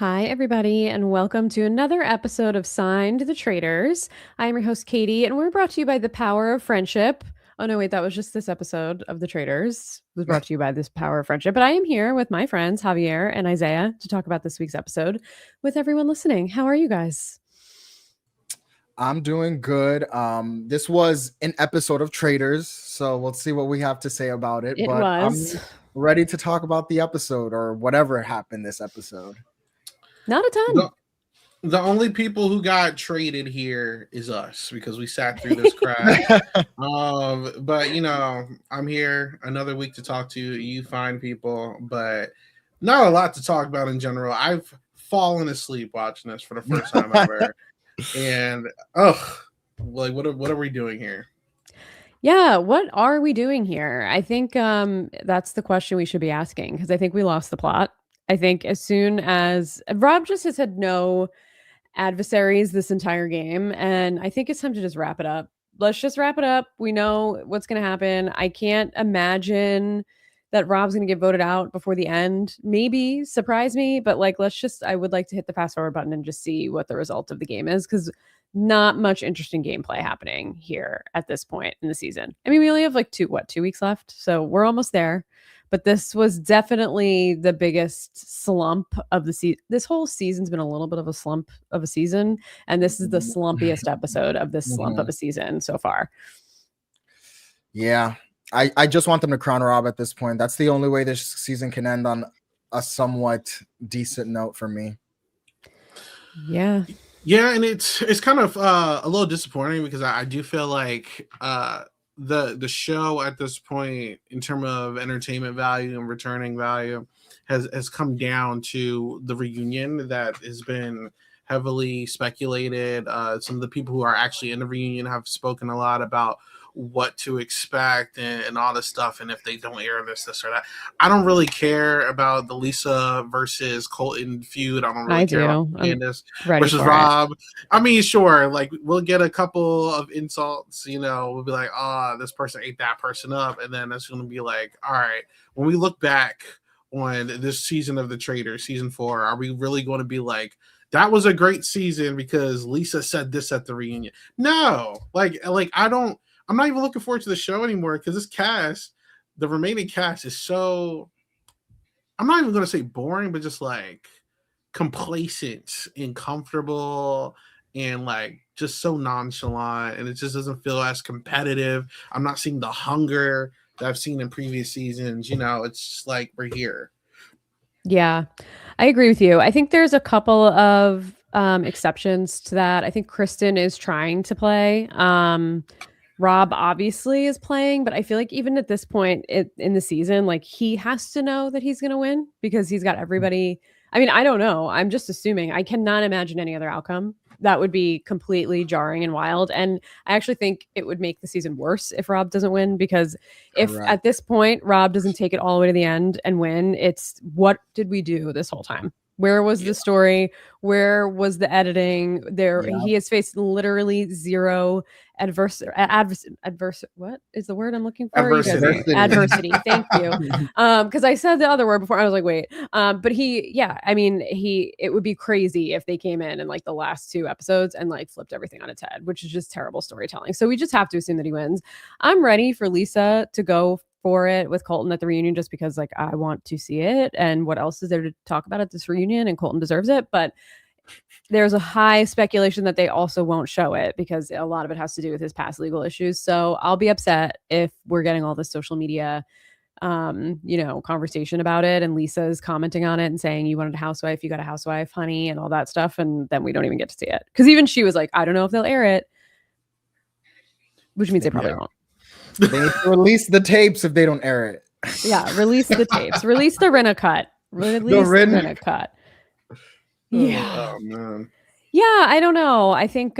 Hi, everybody, and welcome to another episode of Signed the Traitors. I am your host, Katie, and we're brought to you by the power of friendship. Oh, no, wait, that was just this episode of The Traitors. It was brought to you by this power of friendship. But I am here with my friends, Javier and Isaiah, to talk about this week's episode with everyone listening. How are you guys? I'm doing good. This was an episode of Traitors, so we'll see what we have to say about it. It But was I'm ready to talk about the episode or whatever happened this episode. not a ton. The only people who got traded here is us because we sat through this crap. But I'm here another week to talk to you fine people, but not a lot to talk about in general. I've fallen asleep watching this for the first time ever. And what are we doing here? Yeah, what are we doing here? I think that's the question we should be asking because I think we lost the plot. I think as soon as Rob just has had no adversaries this entire game, and I think it's time to just wrap it up. Let's just wrap it up. We know what's going to happen. I can't imagine that Rob's going to get voted out before the end. Maybe surprise me, but I would like to hit the fast forward button and just see what the result of the game is because not much interesting gameplay happening here at this point in the season. I mean, we only have 2 weeks left, so we're almost there. But this was definitely the biggest slump of the season. This whole season's been a little bit of a slump of a season, and this is the slumpiest episode of this slump of a season so far. Yeah, I just want them to crown Rob at this point. That's the only way this season can end on a somewhat decent note for me. Yeah. Yeah, and it's kind of a little disappointing because I do feel like the show at this point in terms of entertainment value and returning value has come down to the reunion that has been heavily speculated. Some of the people who are actually in the reunion have spoken a lot about what to expect and all this stuff, and if they don't air this or that. I don't really care about the Lisa versus Colton feud. I don't really care about Candace versus Rob. I mean, sure, we'll get a couple of insults, we'll be like, this person ate that person up, and then it's going to be like, all right, when we look back on this season of The Traitors, season 4, are we really going to be like, that was a great season because Lisa said this at the reunion? No, I'm not even looking forward to the show anymore because this cast, the remaining cast, is so, I'm not even going to say boring, but just complacent and comfortable and just so nonchalant, and it just doesn't feel as competitive. I'm not seeing the hunger that I've seen in previous seasons. It's just we're here. Yeah, I agree with you. I think there's a couple of exceptions to that. I think Kristen is trying to play. Rob obviously is playing, but I feel like even at this point in the season, he has to know that he's going to win because he's got everybody. I mean, I don't know. I'm just assuming. I cannot imagine any other outcome. That would be completely jarring and wild. And I actually think it would make the season worse if Rob doesn't win, because if at this point Rob doesn't take it all the way to the end and win, it's what did we do this whole time? Where was the story? Where was the editing? He has faced literally zero adverse. What is the word I'm looking for? Adversity. Thank you. Because I said the other word before. I was like, wait. But it would be crazy if they came in the last 2 episodes and flipped everything on its head, which is just terrible storytelling. So we just have to assume that he wins. I'm ready for Lisa to go for it with Colton at the reunion just because I want to see it, and what else is there to talk about at this reunion, and Colton deserves it. But there's a high speculation that they also won't show it because a lot of it has to do with his past legal issues. So I'll be upset if we're getting all this social media conversation about it, and Lisa's commenting on it and saying, you wanted a housewife, you got a housewife, honey, and all that stuff, and then we don't even get to see it because even she was like, I don't know if they'll air it, which means they probably won't. They need to release the tapes if they don't air it. Yeah, release the tapes. Release the Rinna cut. Release the Rinna cut. Yeah. Oh, man. Yeah, I don't know. I think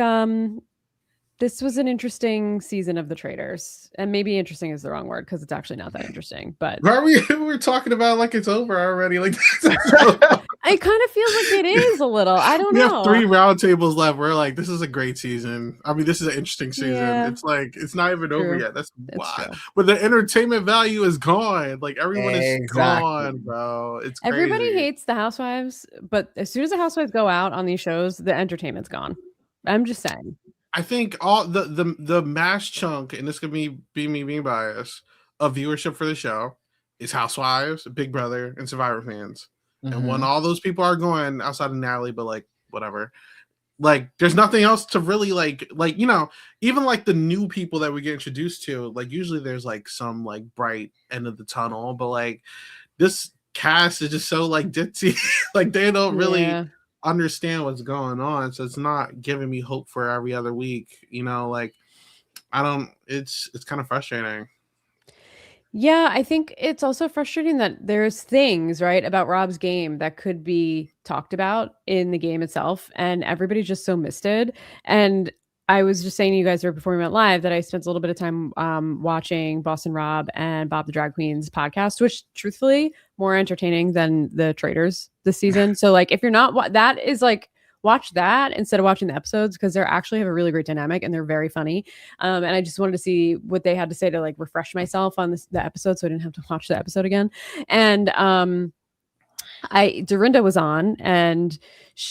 this was an interesting season of the Traitors, and maybe interesting is the wrong word because it's actually not that interesting. But Are we're talking about like it's over already? Like it kind of feels like it is a little. I don't we know. have 3 round tables left. We're like, this is a great season. I mean, this is an interesting season. Yeah. It's like it's not even over yet. That's why. True. But the entertainment value is gone. Like everyone is Exactly. gone, bro. It's crazy. Everybody hates the Housewives, but as soon as the Housewives go out on these shows, the entertainment's gone. I'm just saying. I think all the mass chunk, and this could be me being biased, of viewership for the show is Housewives, Big Brother, and Survivor fans. And when all those people are going outside of Natalie, but like whatever, like there's nothing else to really like you know, even like the new people that we get introduced to, like usually there's like some like bright end of the tunnel, but like this cast is just so like ditzy, like they don't really understand what's going on, so it's not giving me hope for every other week, you know, like I don't, it's kind of frustrating. Yeah, I think it's also frustrating that there's things, right, about Rob's game that could be talked about in the game itself, and everybody just so misted. And I was just saying to you guys right before we went live that I spent a little bit of time watching Boston Rob and Bob the Drag Queen's podcast, which truthfully more entertaining than the Traitors this season. So like if you're not, that is like, watch that instead of watching the episodes because they actually have a really great dynamic and they're very funny. And I just wanted to see what they had to say to like refresh myself on the episode so I didn't have to watch the episode again. And Dorinda was on and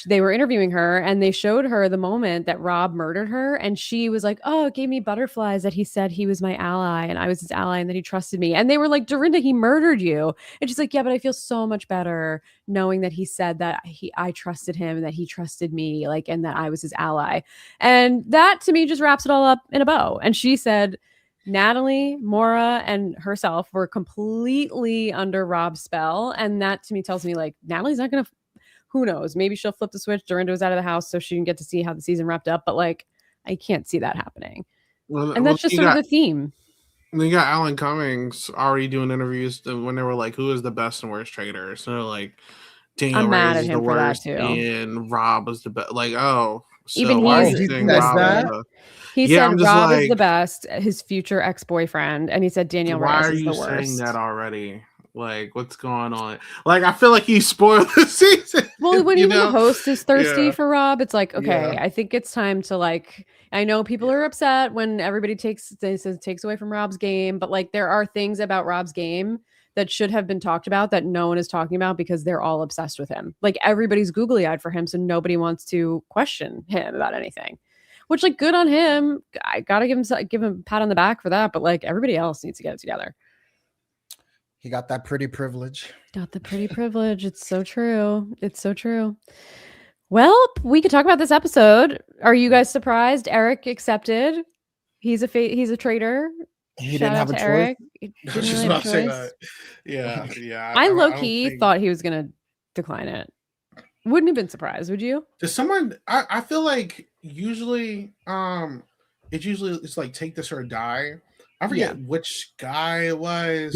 they were interviewing her and they showed her the moment that Rob murdered her. And she was like, oh, it gave me butterflies that he said he was my ally and I was his ally and that he trusted me. And they were like, Dorinda, he murdered you. And she's like, yeah, but I feel so much better knowing that he said that I trusted him and that he trusted me, like, and that I was his ally. And that to me just wraps it all up in a bow. And she said, Natalie, Maura, and herself were completely under Rob's spell. And that to me tells me like Natalie's not going to, who knows, maybe she'll flip the switch. Dorinda was out of the house so she didn't get to see how the season wrapped up. But like, I can't see that happening. And that's just sort of the theme. And you got Alan Cummings already doing interviews when they were like, who is the best and worst traitor? So like, Daniel Reyes is the worst and Rob was the best. Like, oh, so even he said Rob is the best, his future ex-boyfriend, and he said Daniel Reyes is the worst. Why are you saying that already? Like, what's going on? Like, I feel like he spoiled the season. Well, when even the host is thirsty for Rob, it's like, okay, I think it's time to like. I know people are upset when everybody takes away from Rob's game, but like there are things about Rob's game that should have been talked about that no one is talking about because they're all obsessed with him. Like everybody's googly-eyed for him, so nobody wants to question him about anything. Which, like, good on him. I gotta give him a pat on the back for that. But like everybody else needs to get it together. He got that pretty privilege. Got the pretty privilege. It's so true. It's so true. Well, we could talk about this episode. Are you guys surprised? Eric accepted. He's a traitor. He didn't have a choice. Eric. Just about to say that. Yeah. I low-key thought he was gonna decline it. Wouldn't have been surprised, would you? Does someone? I feel like usually, it's like take this or die. I forget which guy it was.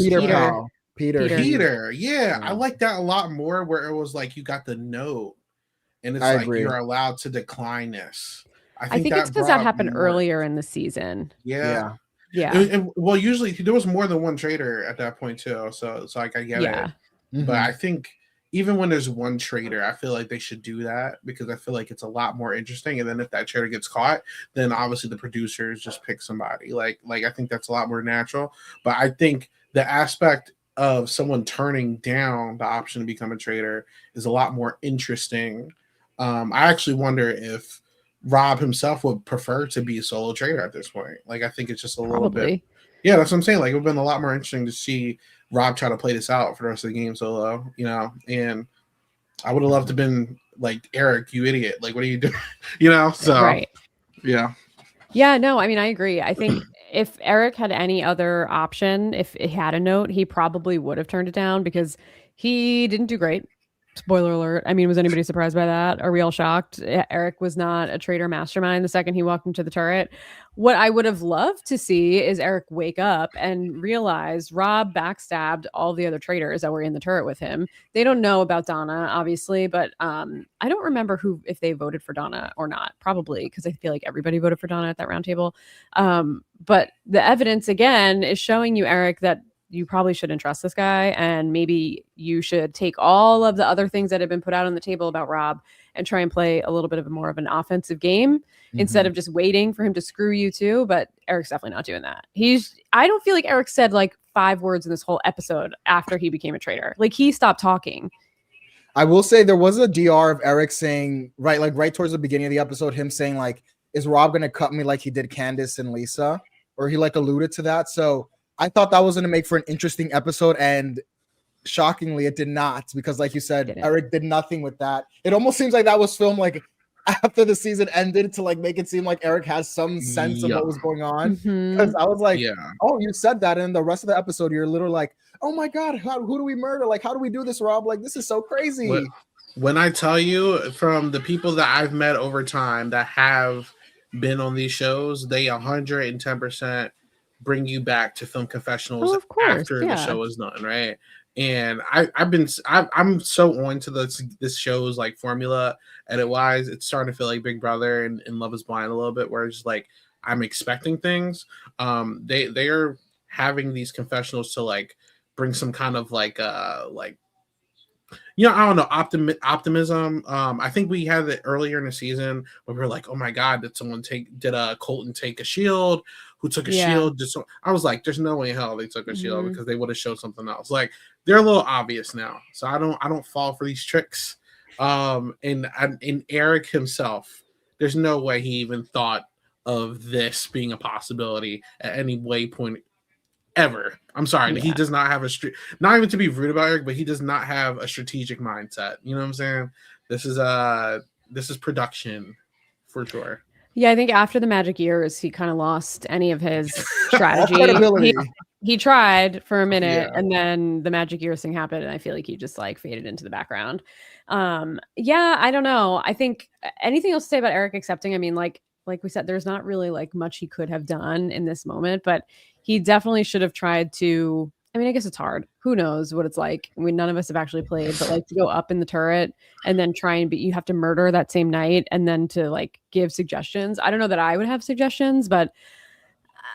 Peter. Yeah, I like that a lot more. Where it was like you got the note, and it's like you're allowed to decline this. I think it's because that happened earlier in the season. Yeah. And, well, usually there was more than one traitor at that point too. So it's like I get it. Mm-hmm. But I think even when there's one traitor, I feel like they should do that because I feel like it's a lot more interesting. And then if that traitor gets caught, then obviously the producers just pick somebody. Like I think that's a lot more natural. But I think the aspect of someone turning down the option to become a traitor is a lot more interesting. I actually wonder if Rob himself would prefer to be a solo traitor at this point. Like I think it's just a little bit. Yeah, that's what I'm saying. Like it would have been a lot more interesting to see Rob try to play this out for the rest of the game solo, you know, and I would have loved to have been like, Eric, you idiot. Like, what are you doing? You know? So, right. Yeah. Yeah, no, I mean, I agree. I think if Eric had any other option, if it had a note, he probably would have turned it down because he didn't do great. Spoiler alert. I mean, was anybody surprised by that? Are we all shocked? Eric was not a traitor mastermind the second he walked into the turret. What I would have loved to see is Eric wake up and realize Rob backstabbed all the other traitors that were in the turret with him. They don't know about Donna, obviously, but I don't remember if they voted for Donna or not. Probably because I feel like everybody voted for Donna at that round table. But the evidence again is showing you, Eric, that you probably shouldn't trust this guy, and maybe you should take all of the other things that have been put out on the table about Rob and try and play a little bit of more of an offensive game instead of just waiting for him to screw you too. But Eric's definitely not doing that. I don't feel like Eric said like 5 words in this whole episode after he became a traitor. Like he stopped talking. I will say there was a DR of Eric saying right towards the beginning of the episode, him saying like, is Rob going to cut me like he did Candace and Lisa? Or he like alluded to that. So I thought that was going to make for an interesting episode, and shockingly, it did not, because like you said, Eric did nothing with that. It almost seems like that was filmed like after the season ended to like make it seem like Eric has some sense of what was going on. Because I was like, oh, you said that, and the rest of the episode, you're literally like, oh my God, who do we murder? Like, how do we do this, Rob? Like, this is so crazy. When I tell you, from the people that I've met over time that have been on these shows, they 110% bring you back to film confessionals after the show is done, right? And I'm so on to this show's like formula edit wise. It's starting to feel like Big Brother and Love Is Blind a little bit, where it's like I'm expecting things. They are having these confessionals to like bring some kind of like you know, I don't know, optimism. I think we had it earlier in the season where we were like, oh my God, did Colton take a shield? Who took a shield? I was like, there's no way in hell they took a shield, because they would have showed something else. Like, they're a little obvious now. So I don't fall for these tricks. And Eric himself, there's no way he even thought of this being a possibility at any point ever. I'm sorry. He does not have not even to be rude about Eric, but he does not have a strategic mindset. You know what I'm saying? This is production for sure. Yeah, I think after the magic years, he kind of lost any of his strategy. He tried for a minute, and then the magic years thing happened, and I feel like he just like faded into the background. I don't know. I think anything else to say about Eric accepting? I mean, like we said, there's not really like much he could have done in this moment, but he definitely should have tried to. I mean, I guess it's hard. Who knows what it's like? I mean, none of us have actually played, but like to go up in the turret and then try and you have to murder that same night and then to like give suggestions. I don't know that I would have suggestions, but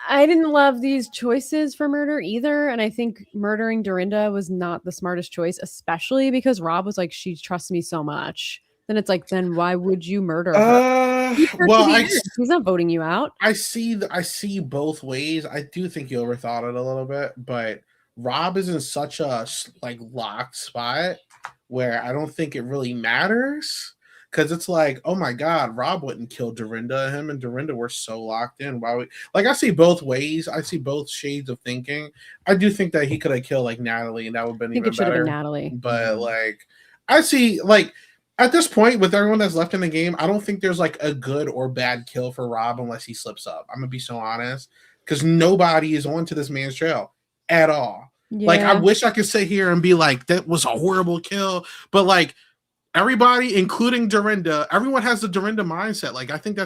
I didn't love these choices for murder either. And I think murdering Dorinda was not the smartest choice, especially because Rob was like, she trusts me so much. Then it's like, then why would you murder her? He's not voting you out. I see both ways. I do think you overthought it a little bit, but Rob is in such a like locked spot where I don't think it really matters, because it's like, oh my God, Rob wouldn't kill Dorinda. Him and Dorinda were so locked in. I see both ways. I see both shades of thinking. I do think that he could have killed like Natalie, and that would have been even better. Natalie, but like I see like at this point with everyone that's left in the game, I don't think there's like a good or bad kill for Rob unless he slips up. I'm gonna be so honest, because nobody is onto this man's trail at all. Like, I wish I could sit here and be like, that was a horrible kill, but like everybody, including Dorinda, everyone has the Dorinda mindset. Like, I think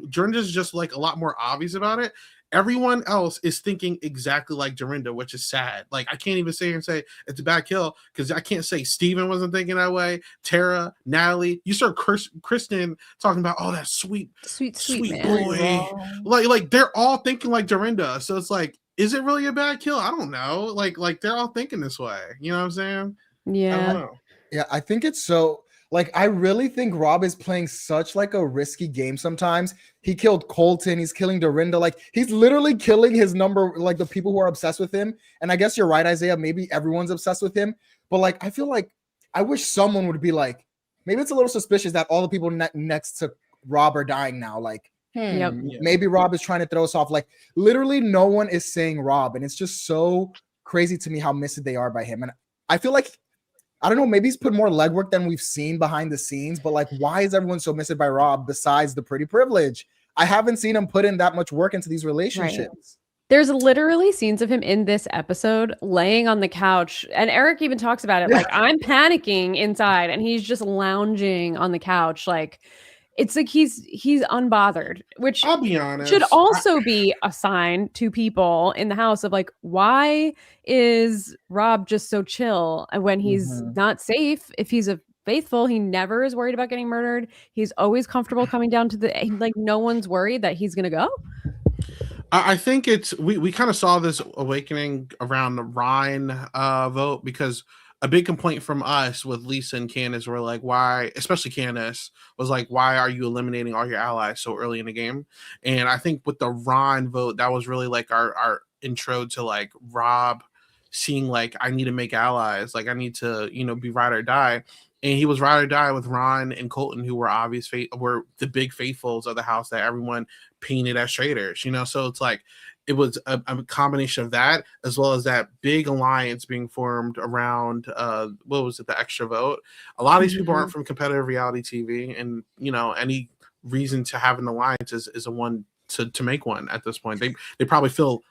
Dorinda's just like a lot more obvious about it. Everyone else is thinking exactly like Dorinda, which is sad. Like, I can't even sit here and say it's a bad kill, because I can't say Steven wasn't thinking that way. Tara, Natalie, you start Kristen talking about, oh, that sweet boy. Like they're all thinking like Dorinda. So it's like, is it really a bad kill? I don't know. Like they're all thinking this way. You know what I'm saying? Yeah. I don't know. Yeah, I think it's so. Like, I really think Rob is playing such like a risky game sometimes. He killed Colton. He's killing Dorinda. Like, he's literally killing his number, like the people who are obsessed with him. And I guess you're right, Isaiah. Maybe everyone's obsessed with him. But like, I feel like I wish someone would be like, maybe it's a little suspicious that all the people next to Rob are dying now. Like, maybe Rob is trying to throw us off. Like, literally no one is saying Rob. And it's just so crazy to me how missed they are by him. And I feel like, I don't know, maybe he's put more legwork than we've seen behind the scenes, but like, why is everyone so missed by Rob besides the pretty privilege? I haven't seen him put in that much work into these relationships. There's literally scenes of him in this episode laying on the couch, and Eric even talks about it. Like, I'm panicking inside, and he's just lounging on the couch. Like, it's like he's unbothered, which I'll be honest. should also be a sign to people in the house of like, why is Rob just so chill when he's not safe? If he's a faithful, he never is worried about getting murdered. He's always comfortable coming down to the like. No one's worried that he's gonna go. I think it's we kind of saw this awakening around the Ryan vote, because a big complaint from us with Lisa and Candace were like, why, especially Candace, was like, why are you eliminating all your allies so early in the game? And I think with the Ron vote, that was really like our intro to like Rob seeing like, I need to make allies, like I need to, you know, be ride or die. And he was ride or die with Ron and Colton, who were were the big faithfuls of the house that everyone painted as traitors, you know. So it's like it was a combination of that, as well as that big alliance being formed around what was it, the extra vote. A lot of these people aren't from competitive reality TV, and you know, any reason to have an alliance is a one to make one at this point. They probably feel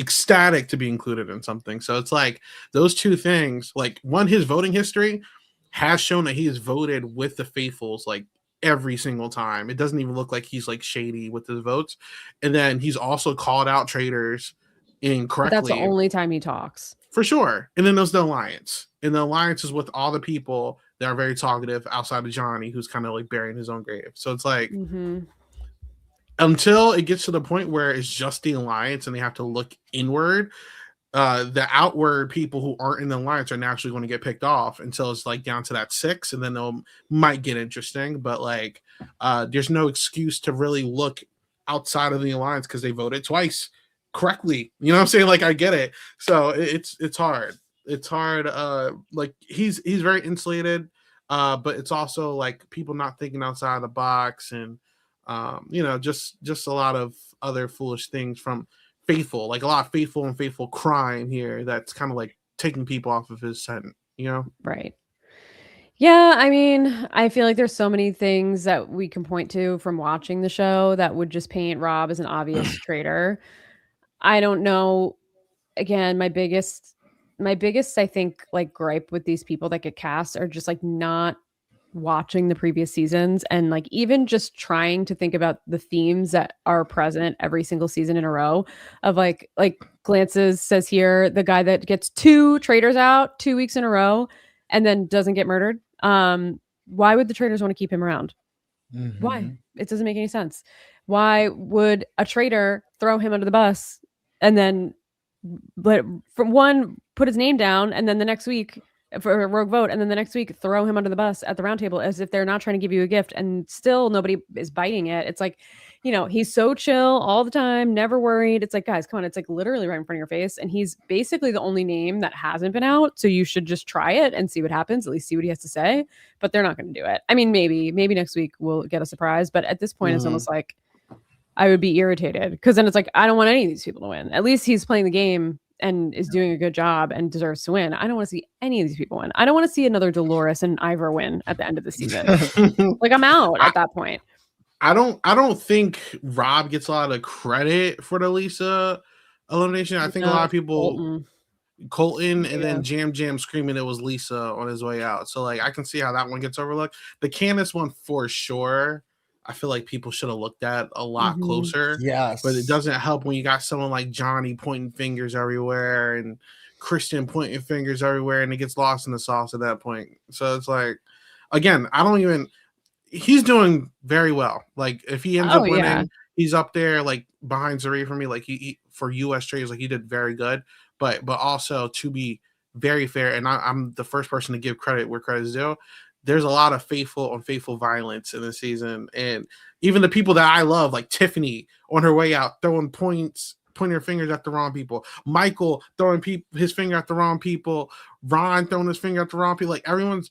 ecstatic to be included in something. So it's like those two things, like one, his voting history has shown that he has voted with the faithfuls like every single time. It doesn't even look like he's like shady with his votes. And then he's also called out traitors incorrectly. That's the only time he talks. For sure. And then there's the alliance. And the alliance is with all the people that are very talkative outside of Johnny, who's kind of like burying his own grave. So it's like until it gets to the point where it's just the alliance and they have to look inward, the outward people who aren't in the alliance are naturally going to get picked off until it's like down to that 6, and then they'll might get interesting. But like there's no excuse to really look outside of the alliance because they voted twice correctly. You know what I'm saying? Like I get it. So it's hard. It's hard. Like he's very insulated, but it's also like people not thinking outside the box, and you know, just a lot of other foolish things from faithful, like a lot of faithful crime here that's kind of like taking people off of his scent, you know? Right. Yeah, I mean, I feel like there's so many things that we can point to from watching the show that would just paint Rob as an obvious traitor. I don't know. Again, my biggest, I think, like gripe with these people that get cast are just like not watching the previous seasons, and like even just trying to think about the themes that are present every single season in a row of like Glances says here, the guy that gets 2 traitors out 2 weeks in a row and then doesn't get murdered. Why would the traitors want to keep him around? Why? It doesn't make any sense. Why would a traitor throw him under the bus and then from one put his name down, and then the next week for a rogue vote, and then the next week throw him under the bus at the round table as if they're not trying to give you a gift, and still nobody is biting it? It's like, you know, he's so chill all the time, never worried. It's like, guys, come on, it's like literally right in front of your face, and he's basically the only name that hasn't been out, so you should just try it and see what happens, at least see what he has to say. But they're not going to do it. I mean, maybe next week we'll get a surprise, but at this point it's almost like I would be irritated, because then it's like, I don't want any of these people to win. At least he's playing the game and is doing a good job and deserves to win. I don't want to see any of these people win. I don't want to see another Dolores and Ivor win at the end of the season. Like, I'm out at that point. I don't think Rob gets a lot of credit for the Lisa elimination. I think a lot of people Colton and then Jam screaming it was Lisa on his way out. So like I can see how that one gets overlooked. The Candace one for sure, I feel like people should have looked at a lot closer. Yes. But it doesn't help when you got someone like Johnny pointing fingers everywhere and Christian pointing fingers everywhere, and it gets lost in the sauce at that point. So it's like, again, he's doing very well. Like if he ends up winning, he's up there like behind Zuri for me. Like he for US trades, like he did very good. But also, to be very fair, and I'm the first person to give credit where credit is due, there's a lot of faithful violence in the season. And even the people that I love, like Tiffany on her way out, pointing her fingers at the wrong people. Michael throwing his finger at the wrong people. Ron throwing his finger at the wrong people. Like everyone's,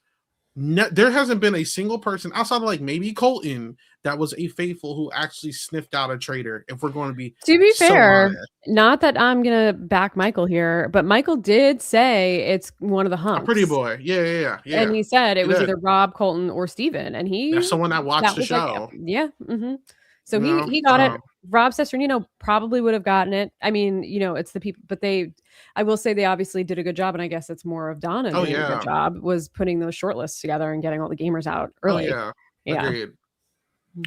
there hasn't been a single person outside of like maybe Colton that was a faithful who actually sniffed out a traitor. If we're going to be fair, honest. Not that I'm gonna back Michael here, but Michael did say it's one of the humps. A pretty boy, yeah. And he said it was either Rob, Colton, or Steven, and that's someone that watched the show. Like, So No, he got it. Rob Cesternino probably would have gotten it. I mean, it's the people, but I will say they obviously did a good job, and I guess it's more of Donna doing a good job, was putting those short lists together and getting all the gamers out early. Oh, yeah. Agreed.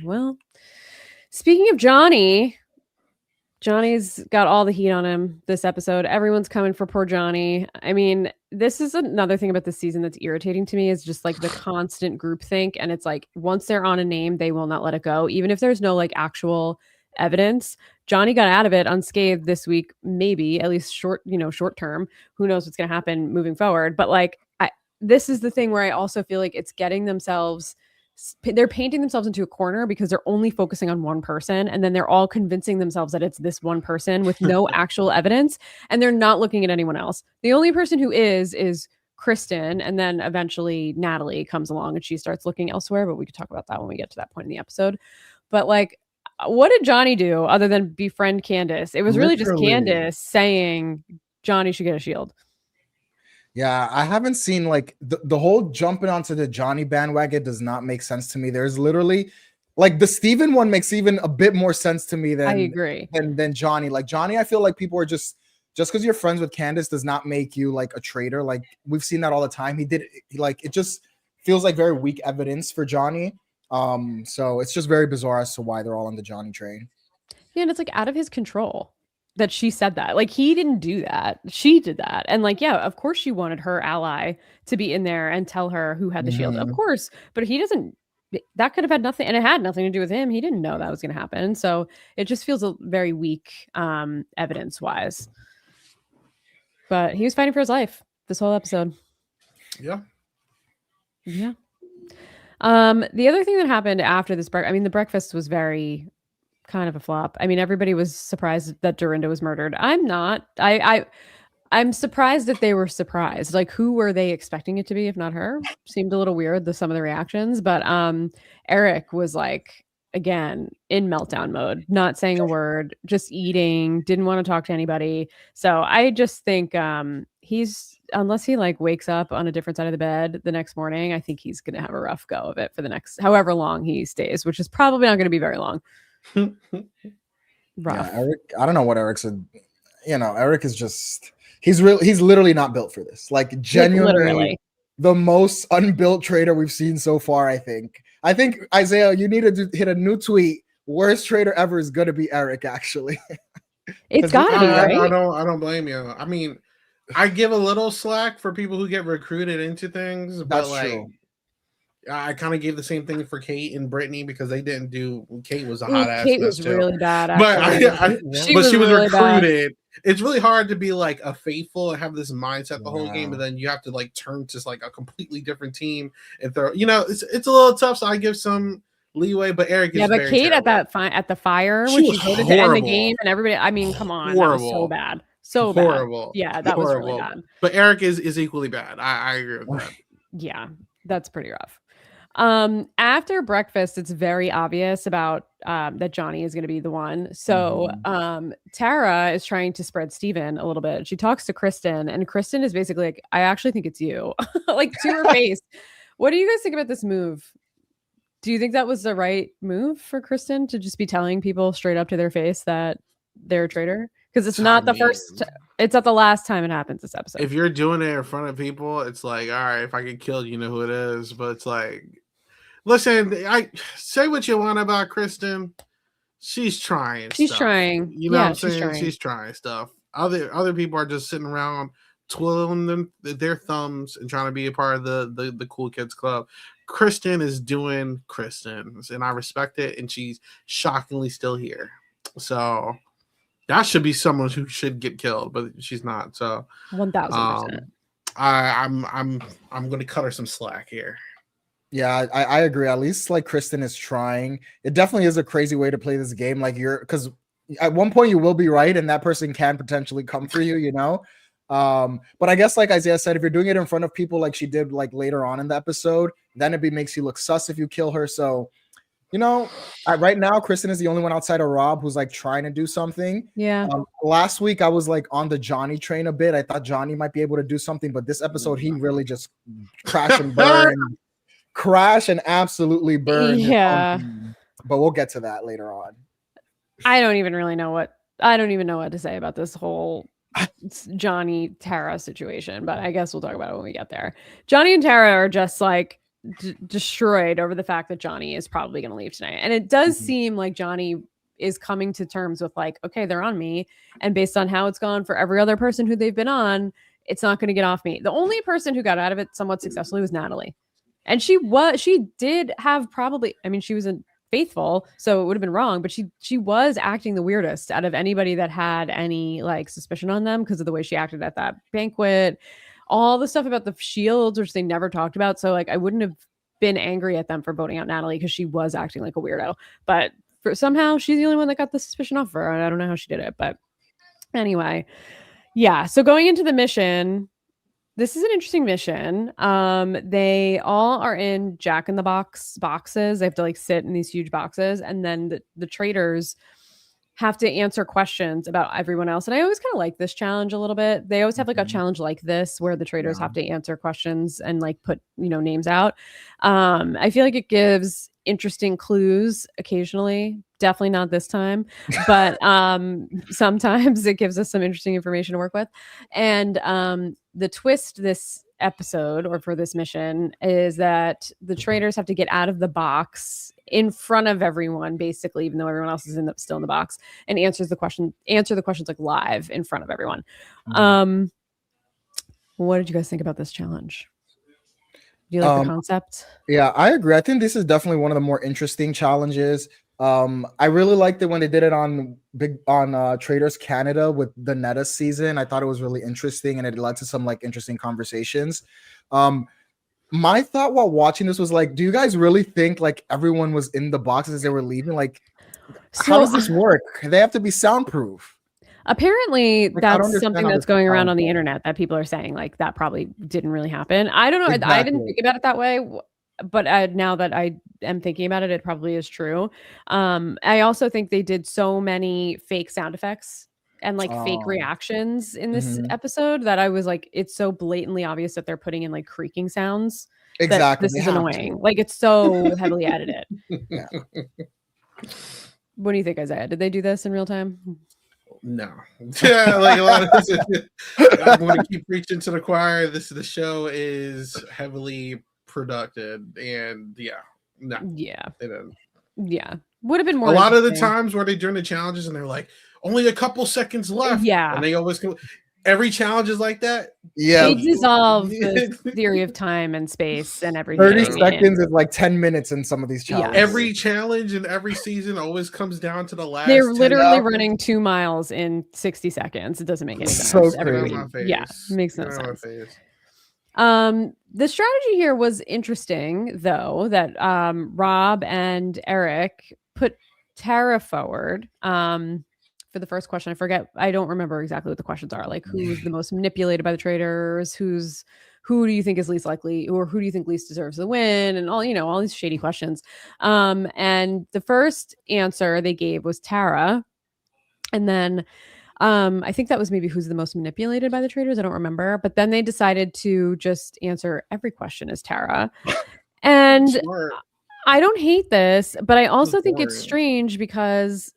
Well, speaking of Johnny's got all the heat on him this episode. Everyone's coming for poor Johnny. I mean, this is another thing about this season that's irritating to me, is just like the constant groupthink. And it's like, once they're on a name, they will not let it go. Even if there's no like actual evidence. Johnny got out of it unscathed this week, maybe, at least short term. Who knows what's going to happen moving forward. But like, this is the thing where I also feel like it's they're painting themselves into a corner because they're only focusing on one person, and then they're all convincing themselves that it's this one person with no actual evidence, and they're not looking at anyone else. The only person who is Kristen, and then eventually Natalie comes along and she starts looking elsewhere, but we could talk about that when we get to that point in the episode. But like, what did Johnny do other than befriend Candace? It was really just Candace saying Johnny should get a shield. Yeah, I haven't seen like the whole jumping onto the Johnny bandwagon does not make sense to me. There's literally like the Steven one makes even a bit more sense to me than I agree than Johnny. Like Johnny, I feel like people are just because you're friends with Candace does not make you like a traitor. Like we've seen that all the time. It just feels like very weak evidence for Johnny. So it's just very bizarre as to why they're all on the Johnny train. Yeah, and it's like out of his control that she said that. Like, he didn't do that. She did that. And like, yeah, of course she wanted her ally to be in there and tell her who had the shield. Of course. But that could have had nothing, and it had nothing to do with him. He didn't know that was going to happen. So it just feels very weak evidence-wise. But he was fighting for his life this whole episode. Yeah. Yeah. The other thing that happened after this the breakfast was very kind of a flop. I mean, everybody was surprised that Dorinda was murdered. I'm not. I'm surprised that they were surprised. Like, who were they expecting it to be if not her? Seemed a little weird, some of the reactions. But Eric was like, again, in meltdown mode, not saying a word, just eating, didn't want to talk to anybody. So I just think unless he like wakes up on a different side of the bed the next morning, I think he's going to have a rough go of it for the next however long he stays, which is probably not going to be very long. Rough. Yeah, Eric, I don't know what Eric's Eric is just he's literally not built for this. Like genuinely the most unbuilt trader we've seen so far. I think Isaiah, you need to hit a new tweet. Worst trader ever is gonna be Eric, actually. It's gotta be, right? I don't blame you. I mean, I give a little slack for people who get recruited into things, but that's like true. I kind of gave the same thing for Kate and Brittany because they didn't do. Kate was a hot ass. Kate was really bad, but she was really recruited. Bad. It's really hard to be like a faithful and have this mindset the whole game, but then you have to like turn to like a completely different team. If they're, it's a little tough. So I give some leeway, but Eric is but Kate terrible. at the fire when she voted to end the game, and everybody. I mean, come on, that was so bad, so horrible. Bad. Yeah, that was really bad. But Eric is equally bad. I agree with that. Yeah, that's pretty rough. After breakfast, it's very obvious about that Johnny is going to be the one. So Tara is trying to spread Steven a little bit. She talks to Kristen, and Kristen is basically like, I actually think it's you. Like, to her face. What do you guys think about this move? Do you think that was the right move for Kristen to just be telling people straight up to their face that they're a traitor? Because it's not the first. It's not the last time it happens this episode. If you're doing it in front of people, it's like, all right, if I get killed, you know who it is. But it's like, listen, I say what you want about Kristen. She's trying. She's trying. You know what I'm saying? She's trying stuff. Other people are just sitting around twiddling their thumbs and trying to be a part of the cool kids club. Kristen is doing Kristen, and I respect it. And she's shockingly still here. So that should be someone who should get killed, but she's not. So 1000%. I'm going to cut her some slack here. Yeah, I agree. At least like Kristen is trying. It definitely is a crazy way to play this game. Like because at one point you will be right, and that person can potentially come for you, But I guess like Isaiah said, if you're doing it in front of people like she did like later on in the episode, then it makes you look sus if you kill her. So, right now Kristen is the only one outside of Rob who's like trying to do something. Yeah. Last week I was like on the Johnny train a bit. I thought Johnny might be able to do something, but this episode he really just crashed and burned. Crash and absolutely burn. Yeah. but we'll get to that later on. I don't even know what to say about this whole Johnny Tara situation, but I guess we'll talk about it when we get there. Johnny and Tara are just like destroyed over the fact that Johnny is probably going to leave tonight. And it does seem like Johnny is coming to terms with like, okay, they're on me. And based on how it's gone for every other person who they've been on, it's not going to get off me. The only person who got out of it somewhat successfully was Natalie. And she did have probably, I mean, she was faithful, so it would have been wrong, but she was acting the weirdest out of anybody that had any like suspicion on them because of the way she acted at that banquet, all the stuff about the shields, which they never talked about. So like I wouldn't have been angry at them for voting out Natalie because she was acting like a weirdo, but somehow she's the only one that got the suspicion off her. I don't know how she did it, but anyway, yeah. So going into the mission, this is an interesting mission. They all are in Jack in the Box boxes. They have to like sit in these huge boxes, and then the traitors have to answer questions about everyone else. And I always kind of like this challenge a little bit. They always have like a challenge like this where the traitors have to answer questions and like put, names out. I feel like it gives interesting clues occasionally. Definitely not this time, but sometimes it gives us some interesting information to work with. And the twist this episode or for this mission is that the traitors have to get out of the box in front of everyone, basically, even though everyone else is still in the box, and answer the questions like live in front of everyone. What did you guys think about this challenge? Do you like the concept? Yeah, I agree. I think this is definitely one of the more interesting challenges. I really liked it when they did it on Traitors Canada with the Netta season. I thought it was really interesting, and it led to some like interesting conversations. My thought while watching this was like, do you guys really think like everyone was in the boxes as they were leaving? Like, how does this work? They have to be soundproof. Apparently, like, that's something that's going around on the internet that people are saying like that probably didn't really happen. I don't know. Exactly. I didn't think about it that way, but now that I am thinking about it, it probably is true. I also think they did so many fake sound effects and like fake reactions in this episode that I was like, it's so blatantly obvious that they're putting in like creaking sounds. Exactly. This is annoying. Like it's so heavily edited. Yeah. What do you think, Isaiah? Did they do this in real time? No. Yeah, like a lot of this. I'm going to keep preaching to the choir. The show is heavily produced, and they didn't. Yeah, would have been more. A lot of the times where they during the challenges and they're like, only a couple seconds left. Yeah, and they always go. Every challenge is like that. Yeah, they dissolve the theory of time and space and everything. 30 seconds is like 10 minutes in some of these challenges. Yeah. Every challenge in every season always comes down to the last. They're literally running 2 miles in 60 seconds. It doesn't make any sense. So yeah, makes no sense. The strategy here was interesting, though, that Rob and Eric put Tara forward. For the first question, I don't remember exactly what the questions are. Like, who's the most manipulated by the traitors? Who do you think is least likely, or who do you think least deserves the win? And all these shady questions. And the first answer they gave was Tara, and then I think that was maybe who's the most manipulated by the traitors. I don't remember, but then they decided to just answer every question as Tara, and I don't hate this, but I also think it's strange because.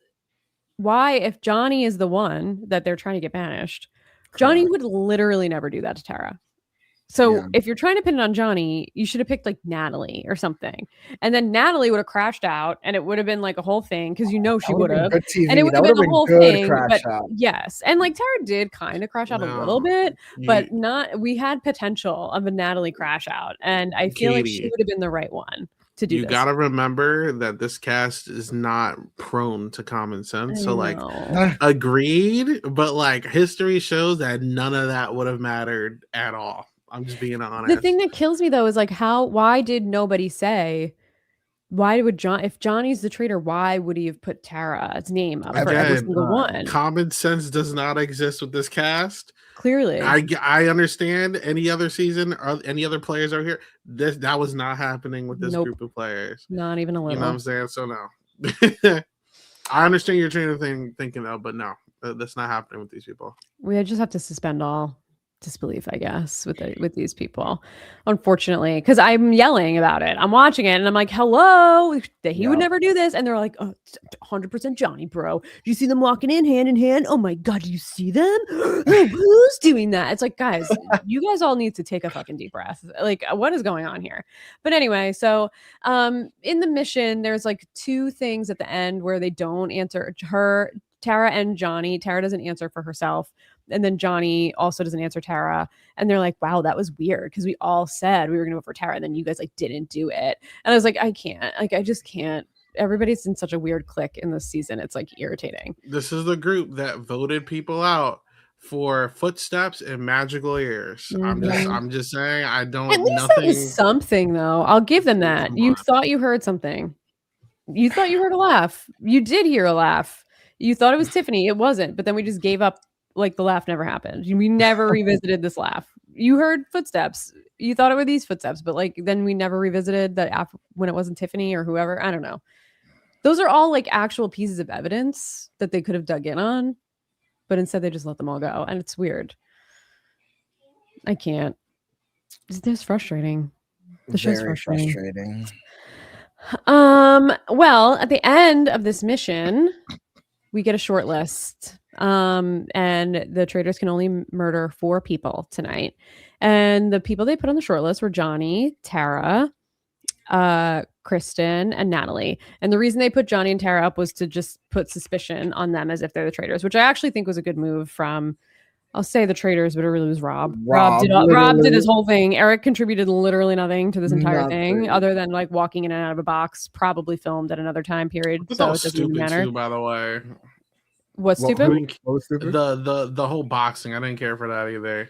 Why, if Johnny is the one that they're trying to get banished, Johnny would literally never do that to Tara. So if you're trying to pin it on Johnny, you should have picked like Natalie or something. And then Natalie would have crashed out and it would have been like a whole thing because she would have. And it would have been a whole thing. But yes. And like Tara did kind of crash out a little bit, but we had potential of a Natalie crash out. And I feel like she would have been the right one. You gotta remember that this cast is not prone to common sense. So like agreed, but like history shows that none of that would have mattered at all. I'm just being honest. The thing that kills me though is like why did nobody say if Johnny's the traitor, why would he have put Tara's name up for every single one? Common sense does not exist with this cast. Clearly, I understand any other season or any other players out here. That was not happening with this group of players. Not even a little. You know what I'm saying? So no. I understand your train of thinking though, but no, that's not happening with these people. We just have to suspend all disbelief, I guess, with these people, unfortunately, because I'm yelling about it. I'm watching it and I'm like, hello, he would never do this. And they're like, oh, 100% Johnny, bro. Do you see them walking in hand? Oh my God, do you see them? Who's doing that? It's like, guys, you guys all need to take a fucking deep breath. Like, what is going on here? But anyway, so in the mission, there's like two things at the end where they don't answer her, Tara and Johnny. Tara doesn't answer for herself. And then Johnny also doesn't answer Tara. And they're like, wow, that was weird. Because we all said we were going to go for Tara. And then you guys like didn't do it. And I was like, I can't. Like, I just can't. Everybody's in such a weird clique in this season. It's like irritating. This is the group that voted people out for footsteps and magical ears. Mhm. I'm just saying, I don't. At least that was something, though. I'll give them that. You thought you heard something. You thought you heard a laugh. You did hear a laugh. You thought it was Tiffany. It wasn't. But then we just gave up. Like the laugh never happened. We never revisited this laugh. You heard footsteps. You thought it were these footsteps, but like then we never revisited that after when it wasn't Tiffany or whoever. I don't know. Those are all like actual pieces of evidence that they could have dug in on, but instead they just let them all go, and it's weird. I can't. It's just frustrating. The show's frustrating. Well, at the end of this mission, we get a short list. And the traitors can only murder 4 people tonight. And the people they put on the short list were Johnny, Tara, Kristen, and Natalie. And the reason they put Johnny and Tara up was to just put suspicion on them as if they're the traitors, which I actually think was a good move from, I'll say the traitors, but it really was Rob. Rob did this whole thing. Eric contributed literally nothing to this entire thing other than like walking in and out of a box, probably filmed at another time period. So it doesn't matter. Too, by the way. What's stupid? The whole boxing. I didn't care for that either.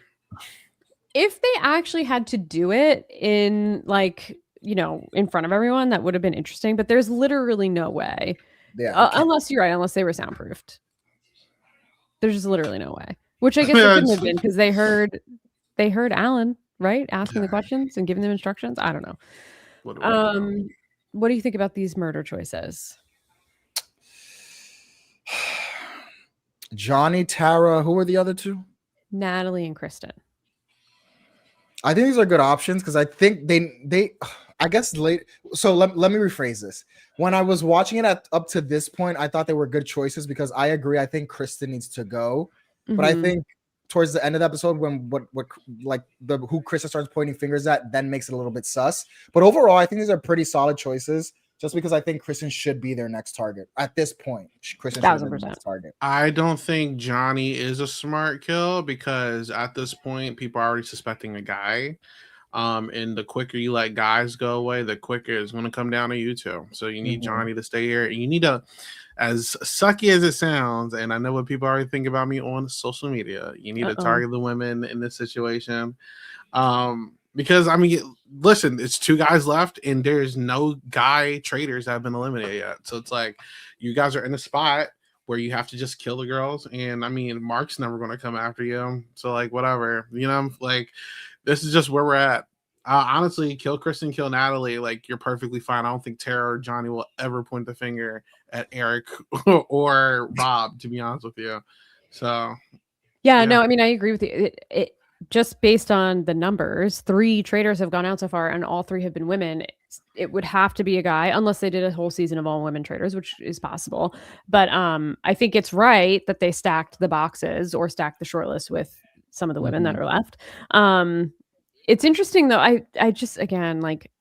If they actually had to do it in like, you know, in front of everyone, that would have been interesting. But there's literally no way. Yeah. Unless you're right, unless they were soundproofed. There's just literally no way. Which I guess it couldn't have been because they heard Alan, right? Asking the questions and giving them instructions. I don't know. What do you think about these murder choices? Johnny, Tara, who were the other two? Natalie and Kristen. I think these are good options because I think they I guess late. So let me rephrase this. When I was watching it up to this point, I thought they were good choices because I agree. I think Kristen needs to go, but I think towards the end of the episode, when what like who Kristen starts pointing fingers at, then makes it a little bit sus. But overall, I think these are pretty solid choices. Just because I think Kristen should be their next target at this point. Kristen should be their next target. I don't think Johnny is a smart kill because at this point, people are already suspecting a guy. And the quicker you let guys go away, the quicker it's going to come down to you too. So you need Johnny to stay here. You need to, as sucky as it sounds, and I know what people already think about me on social media, you need to target the women in this situation. Because, I mean, listen, it's 2 guys left, and there's no guy traitors that have been eliminated yet. So it's like, you guys are in a spot where you have to just kill the girls. And, I mean, Mark's never going to come after you. So, like, whatever. You know, like, this is just where we're at. Honestly, kill Kristen, kill Natalie. Like, you're perfectly fine. I don't think Tara or Johnny will ever point the finger at Eric or Rob, to be honest with you. So, yeah. No, I mean, I agree with you. Just based on the numbers, 3 traitors have gone out so far and all 3 have been women. It would have to be a guy unless they did a whole season of all women traitors, which is possible. But I think it's right that they stacked the boxes or stacked the shortlist with some of the women that are left. It's interesting though. I just, again, like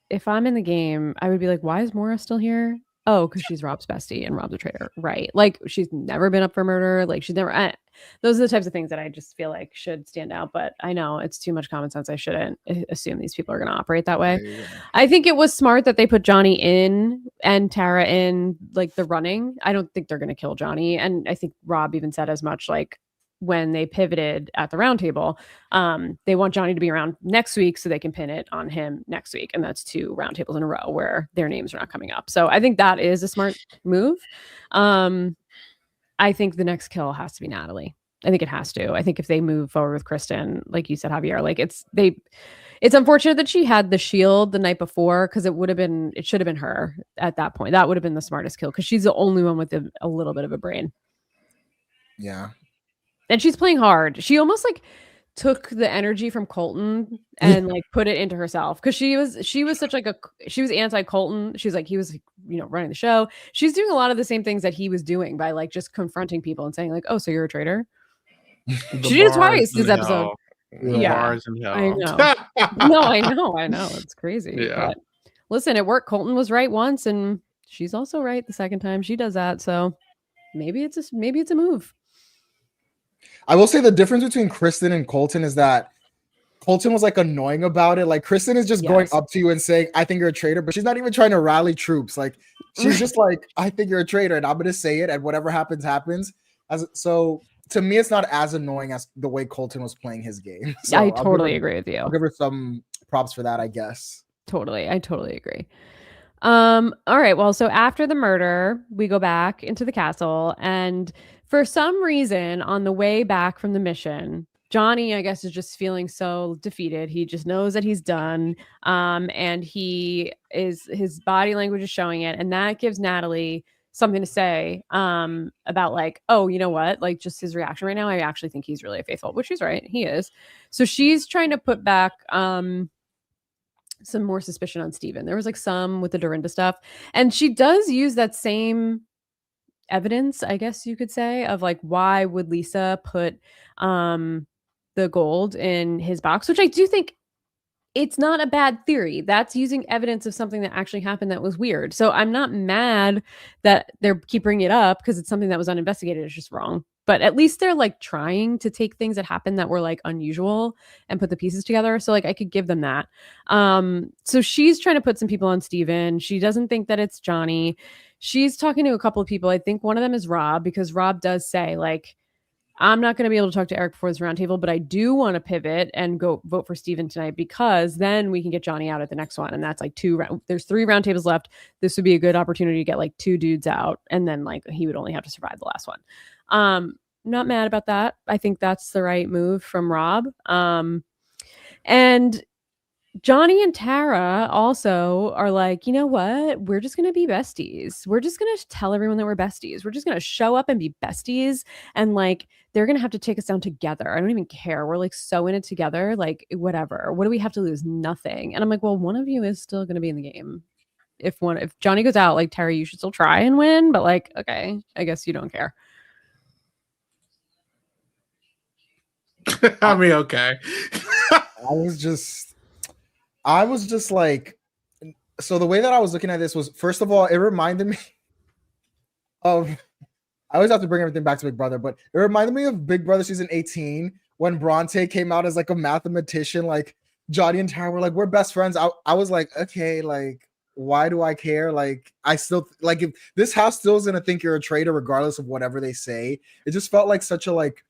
if I'm in the game, I would be like, why is Maura still here? Oh, because she's Rob's bestie and Rob's a traitor. Right. Like she's never been up for murder. Like she's never, those are the types of things that I just feel like should stand out. But I know it's too much common sense. I shouldn't assume these people are going to operate that way. Yeah. I think it was smart that they put Johnny in and Tara in like the running. I don't think they're going to kill Johnny. And I think Rob even said as much, like, when they pivoted at the roundtable, they want Johnny to be around next week so they can pin it on him next week. And that's 2 roundtables in a row where their names are not coming up. So I think that is a smart move. I think the next kill has to be Natalie. I think it has to. I think if they move forward with Kristen, like you said, Javier, like it's unfortunate that she had the shield the night before because it should have been her at that point. That would have been the smartest kill because she's the only one with a little bit of a brain. Yeah. And she's playing hard. She almost like took the energy from Colton and like put it into herself, because she was such like she was anti Colton. She's like, he was, running the show. She's doing a lot of the same things that he was doing by like just confronting people and saying like, oh, so you're a traitor. She did it twice this episode. Yeah, I know. No, I know. It's crazy. Yeah. But listen, it worked. Colton was right once, and she's also right the second time she does that. So maybe it's a move. I will say the difference between Kristen and Colton is that Colton was like annoying about it. Like Kristen is just going up to you and saying, I think you're a traitor, but she's not even trying to rally troops. Like she's just like, I think you're a traitor and I'm going to say it, and whatever happens, happens. So to me, it's not as annoying as the way Colton was playing his game. So I totally agree with you. I'll give her some props for that, I guess. Totally. I totally agree. All right. Well, so after the murder, we go back into the castle, and for some reason on the way back from the mission, Johnny, I guess, is just feeling so defeated. He just knows that he's done. And his body language is showing it. And that gives Natalie something to say about like, oh, you know what? Like just his reaction right now, I actually think he's really faithful, which she's right. He is. So she's trying to put back some more suspicion on Steven. There was like some with the Dorinda stuff. And she does use that same evidence, I guess you could say, of like, why would Lisa put the gold in his box, which I do think it's not a bad theory. That's using evidence of something that actually happened that was weird. So I'm not mad that they keep bringing it up, because it's something that was uninvestigated. It's just wrong. But at least they're like trying to take things that happened that were like unusual and put the pieces together. So like I could give them that. So she's trying to put some people on Steven. She doesn't think that it's Johnny. She's talking to a couple of people. I think one of them is Rob, because Rob does say like, I'm not going to be able to talk to Eric before this roundtable, but I do want to pivot and go vote for Steven tonight, because then we can get Johnny out at the next one. And that's like there's 3 roundtables left. This would be a good opportunity to get like 2 dudes out. And then like he would only have to survive the last one. Not mad about that. I think that's the right move from Rob. And Johnny and Tara also are like, you know what? We're just going to be besties. We're just going to tell everyone that we're besties. We're just going to show up and be besties. And like, they're going to have to take us down together. I don't even care. We're like so in it together. Like, whatever. What do we have to lose? Nothing. And I'm like, well, one of you is still going to be in the game. If Johnny goes out, like Tara, you should still try and win. But like, okay, I guess you don't care. I mean, okay. I was just like, so the way that I was looking at this was, first of all, it reminded me of, I always have to bring everything back to Big Brother, but it reminded me of Big Brother season 18 when Bronte came out as like a mathematician. Like Johnny and Tara were like, we're best friends. I was like, okay, like, why do I care? Like, I still, like, if this house still is going to think you're a traitor regardless of whatever they say. It just felt like such a, like,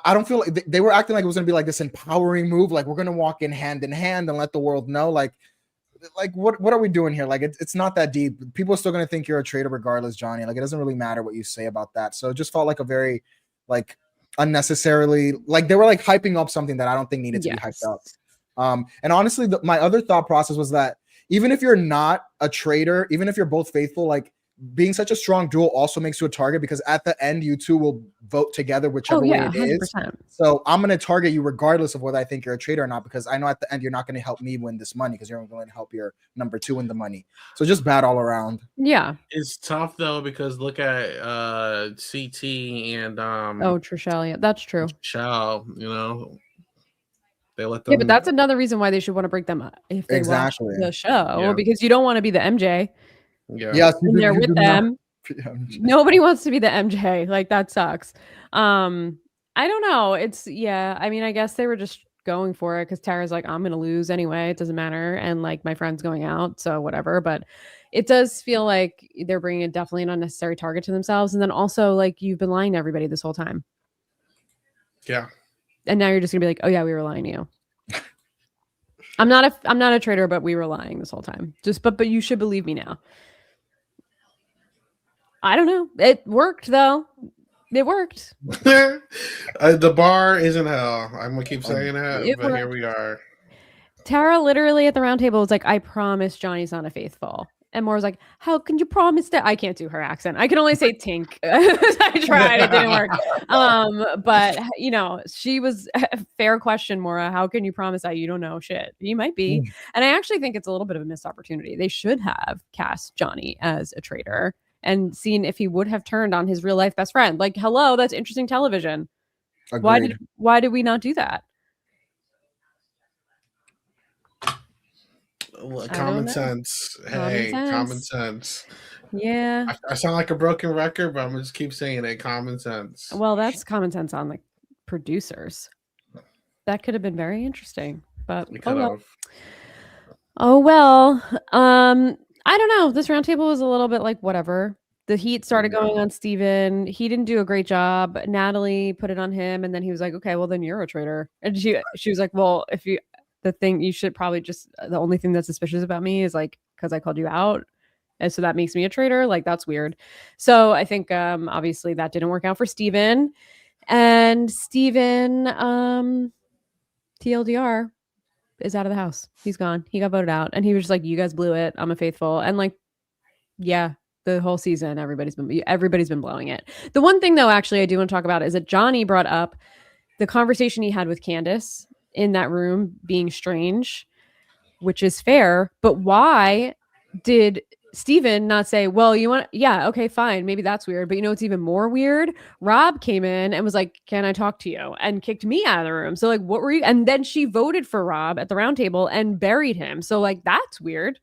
I don't feel like they were acting like it was going to be like this empowering move. Like, we're going to walk in hand and let the world know. Like what are we doing here? Like, it's not that deep. People are still going to think you're a traitor regardless, Johnny. Like, it doesn't really matter what you say about that. So it just felt like a very, like, unnecessarily, like they were like hyping up something that I don't think needed to be hyped up. And honestly, my other thought process was that even if you're not a traitor, even if you're both faithful, like, being such a strong duel also makes you a target, because at the end you two will vote together whichever way it 100%. Is. So I'm going to target you regardless of whether I think you're a traitor or not, because I know at the end you're not going to help me win this money, because you're going to help your number 2 win the money. So just bad all around. Yeah, it's tough though, because look at CT and Trishelle. Yeah, that's true. Trishelle, you know, they let them. Yeah, but that's another reason why they should want to break them up if they watch the show, because you don't want to be the MJ. Yeah, and they're with them. Nobody wants to be the MJ. Like, that sucks. I don't know. I mean, I guess they were just going for it because Tara's like, I'm gonna lose anyway. It doesn't matter, and like my friend's going out, so whatever. But it does feel like they're bringing definitely an unnecessary target to themselves, and then also like you've been lying to everybody this whole time. Yeah. And now you're just gonna be like, oh yeah, we were lying to you. I'm not a traitor, but we were lying this whole time. But you should believe me now. I don't know. It worked though. It worked. The bar is in hell. I'm gonna keep saying that, but here we are. Tara literally at the round table was like, I promise Johnny's not a faithful. And Maura was like, how can you promise that? I can't do her accent. I can only say tink. I tried, it didn't work. But you know, she was a fair question, Maura. How can you promise that? You don't know shit. You might be. And I actually think it's a little bit of a missed opportunity. They should have cast Johnny as a traitor and seen if he would have turned on his real life best friend. Like, hello, that's interesting television. Agreed. Why did we not do that? Common sense. Hey, common sense. Yeah. I sound like a broken record, but I'm gonna just keep saying it. Common sense. Well, that's common sense on like producers. That could have been very interesting, but oh well. I don't know. This roundtable was a little bit like whatever. The heat started going on Steven. He didn't do a great job. Natalie put it on him, and then he was like, "Okay, well then you're a traitor." And she was like, "Well, if you." The thing you should probably just the only thing that's suspicious about me is like because I called you out, and so that makes me a traitor. Like that's weird. So I think obviously that didn't work out for Steven, and Steven TLDR is out of the house. He's gone. He got voted out, and he was just like, "You guys blew it. I'm a faithful." And like, yeah, the whole season everybody's been blowing it. The one thing though, actually, I do want to talk about is that Johnny brought up the conversation he had with Candace in that room being strange, which is fair. But why did Steven not say, well, you want, yeah, okay, fine. Maybe that's weird. But you know, it's even more weird. Rob came in and was like, can I talk to you? And kicked me out of the room. So like, what were you? And then she voted for Rob at the round table and buried him. So like, that's weird.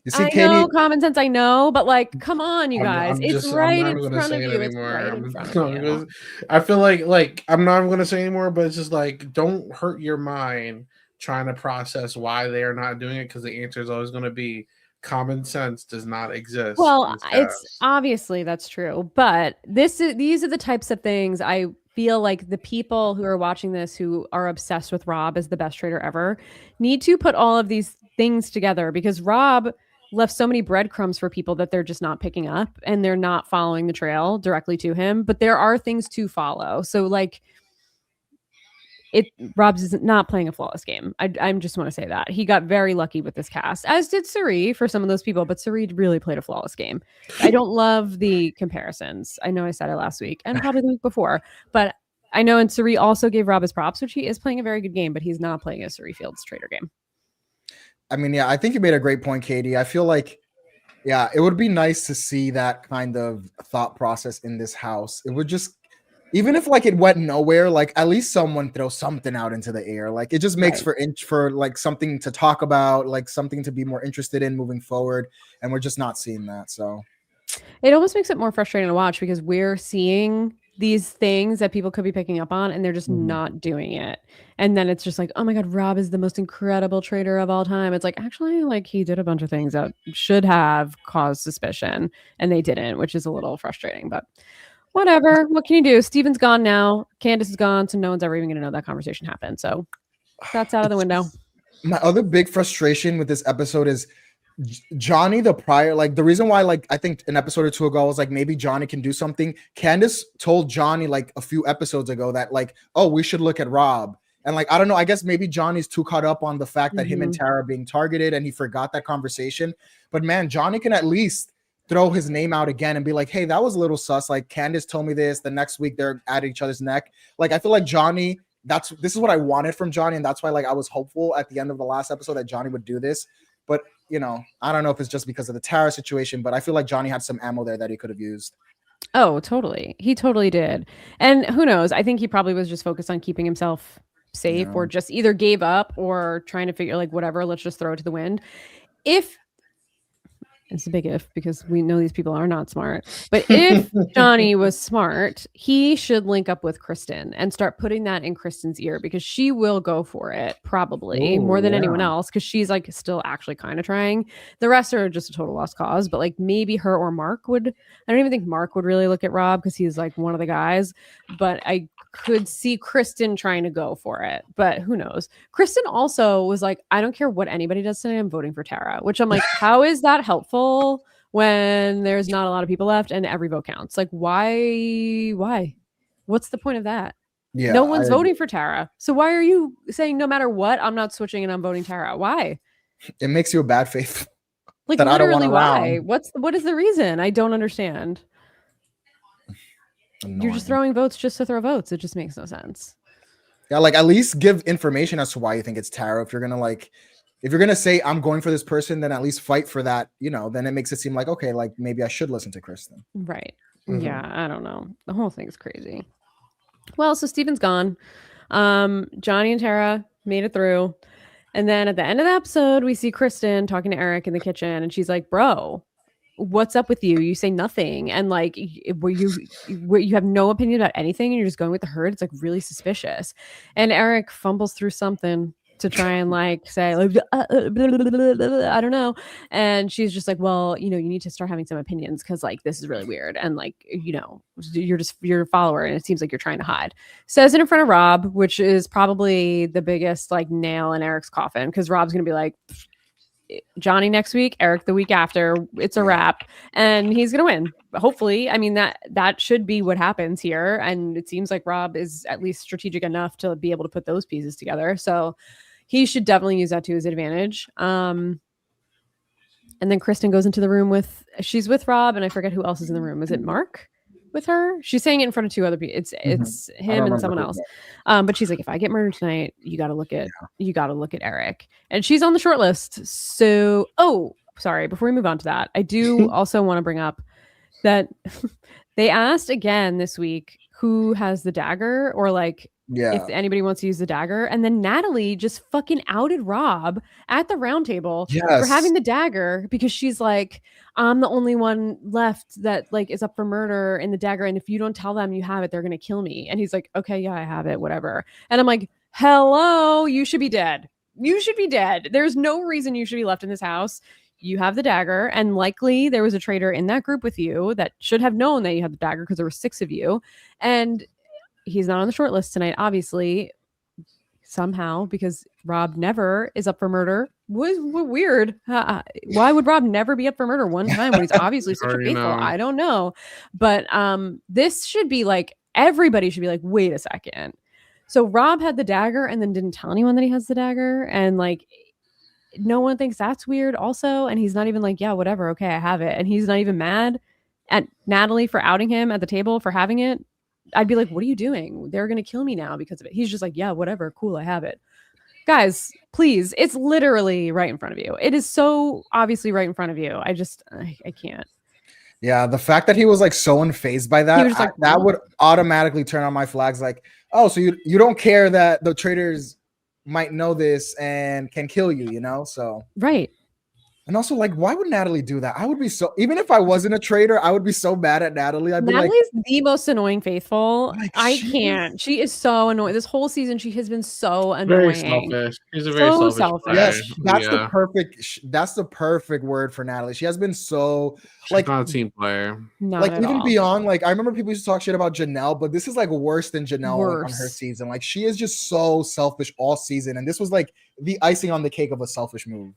You see, I Katie, know common sense. I know, but like, come on, you guys! I'm right not in front of you. It's right in front of you. I feel like I'm not going to say anymore, but it's just like don't hurt your mind trying to process why they are not doing it because the answer is always going to be common sense does not exist. Well, it's obviously that's true, but these are the types of things I feel like the people who are watching this who are obsessed with Rob as the best trader ever need to put all of these things together because Rob left so many breadcrumbs for people that they're just not picking up and they're not following the trail directly to him, but there are things to follow. So like Rob's is not playing a flawless game. I just want to say that he got very lucky with this cast, as did Suri for some of those people, but Suri really played a flawless game. I don't love the comparisons. I know I said it last week and probably the week before, but I know, and Suri also gave Rob his props, which he is playing a very good game, but he's not playing a Suri Fields trader game. I mean, yeah, I think you made a great point, Katie. I feel like, yeah, it would be nice to see that kind of thought process in this house. It would just, even if like it went nowhere, like at least someone throw something out into the air. Like it just makes for like something to talk about, like something to be more interested in moving forward. And we're just not seeing that. So it almost makes it more frustrating to watch because we're seeing these things that people could be picking up on and they're just not doing it. And then it's just like, oh my God, Rob is the most incredible trader of all time. It's like, actually, like he did a bunch of things that should have caused suspicion and they didn't, which is a little frustrating, but whatever. What can you do? Steven's gone now. Candace is gone. So no one's ever even going to know that conversation happened. So that's out of the window. My other big frustration with this episode is Johnny, the prior, like the reason why, like I think an episode or two ago I was like maybe Johnny can do something. Candace told Johnny like a few episodes ago that like, oh, we should look at Rob. And like, I don't know, I guess maybe Johnny's too caught up on the fact that him and Tara are being targeted and he forgot that conversation. But man, Johnny can at least throw his name out again and be like, hey, that was a little sus. Like Candace told me this. The next week they're at each other's neck. Like I feel like Johnny, this is what I wanted from Johnny. And that's why like I was hopeful at the end of the last episode that Johnny would do this. But you know, I don't know if it's just because of the Tara situation, but I feel like Johnny had some ammo there that he could have used. Oh, totally. He totally did. And who knows? I think he probably was just focused on keeping himself safe or just either gave up or trying to figure like whatever, let's just throw it to the wind. If it's a big if because we know these people are not smart, but if Johnny was smart, he should link up with Kristen and start putting that in Kristen's ear because she will go for it probably more than anyone else because she's like still actually kind of trying. The rest are just a total lost cause, but like maybe her or Mark would. I don't even think Mark would really look at Rob because he's like one of the guys, but I could see Kristen trying to go for it, but who knows? Kristen also was like, I don't care what anybody does today, I'm voting for Tara, which I'm like, how is that helpful when there's not a lot of people left and every vote counts? Like, why? What's the point of that? Yeah, no one's voting for Tara. So why are you saying no matter what, I'm not switching and I'm voting Tara? Why? It makes you a bad faith. Like that I don't want literally why? around. What is the reason? I don't understand. Annoying. You're just throwing votes just to throw votes. It just makes no sense. Yeah, like at least give information as to why you think it's Tara. If you're gonna say I'm going for this person, then at least fight for that, you know, then it makes it seem like, okay, like maybe I should listen to Kristen. Right. Yeah, I don't know. The whole thing's crazy. Well, so Steven's gone. Johnny and Tara made it through. And then at the end of the episode, we see Kristen talking to Eric in the kitchen, and she's like, bro, what's up with you? You say nothing. And like, where you have no opinion about anything and you're just going with the herd. It's like really suspicious. And Eric fumbles through something to try and like say, like, I don't know. And she's just like, well, you know, you need to start having some opinions because like this is really weird. And like, you know, you're a follower and it seems like you're trying to hide. Says it in front of Rob, which is probably the biggest like nail in Eric's coffin because Rob's gonna be like, Johnny next week, Eric the week after, it's a wrap, and he's gonna win. Hopefully, I mean that should be what happens here, and it seems like Rob is at least strategic enough to be able to put those pieces together. So he should definitely use that to his advantage. And then Kristen goes into the room she's with Rob, and I forget who else is in the room. Is it Mark with her? She's saying it in front of two other people. It's him and someone else. But she's like, if I get murdered tonight, you got to look at Eric. And she's on the short list. So, sorry, before we move on to that, I do also want to bring up that they asked again this week who has the dagger or like if anybody wants to use the dagger. And then Natalie just fucking outed Rob at the round table for having the dagger because she's like, I'm the only one left that like is up for murder in the dagger. And if you don't tell them you have it, they're going to kill me. And he's like, okay, yeah, I have it, whatever. And I'm like, hello, you should be dead. You should be dead. There's no reason you should be left in this house. You have the dagger. And likely there was a traitor in that group with you that should have known that you had the dagger because there were 6 of you. And he's not on the short list tonight, obviously, somehow, because Rob never is up for murder. Was weird. Why would Rob never be up for murder one time when he's obviously such a faithful? I don't know. But this should be like, everybody should be like, wait a second. So Rob had the dagger and then didn't tell anyone that he has the dagger. And like, no one thinks that's weird also. And he's not even like, yeah, whatever. Okay, I have it. And he's not even mad at Natalie for outing him at the table for having it. I'd be like, what are you doing? They're going to kill me now because of it. He's just like, yeah, whatever. Cool. I have it. Guys, please. It's literally right in front of you. It is so obviously right in front of you. I can't. Yeah. The fact that he was like so unfazed by that, like, that would automatically turn on my flags. Like, oh, so you don't care that the traitors might know this and can kill you, you know? So, right. And also, like, why would Natalie do that? I would be so, even if I wasn't a traitor, I would be so mad at Natalie. I'd be Natalie's the most annoying faithful. Like, I can't. She is so annoying. This whole season, she has been so annoying. Very selfish. She's a very selfish. Yes, that's the perfect word for Natalie. She has been so she's not a team player. Like even beyond, like I remember people used to talk shit about Janelle, but this is like worse than Janelle on her season. Like she is just so selfish all season, and this was like the icing on the cake of a selfish move.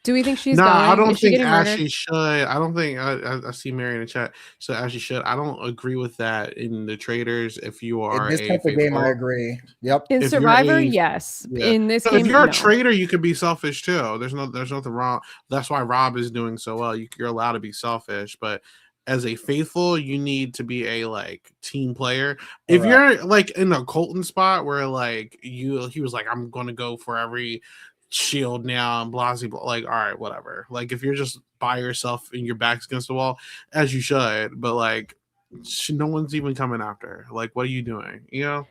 Do we think she's no? Going? I don't think Ashley should. I don't think I see Mary in the chat. So Ashley should. I don't agree with that in the Traitors. If you are in this type of game, I agree. Yep. In if Survivor, yes. Yeah. In this game, if you're a traitor, you could be selfish too. There's nothing wrong. That's why Rob is doing so well. You're allowed to be selfish, but as a faithful, you need to be a like team player. If you're like in a Colton spot where like he was like, I'm going to go for every shield now and blah, like, all right, whatever. Like if you're just by yourself and your back's against the wall, as you should, but like no one's even coming after her. Like, what are you doing? You know?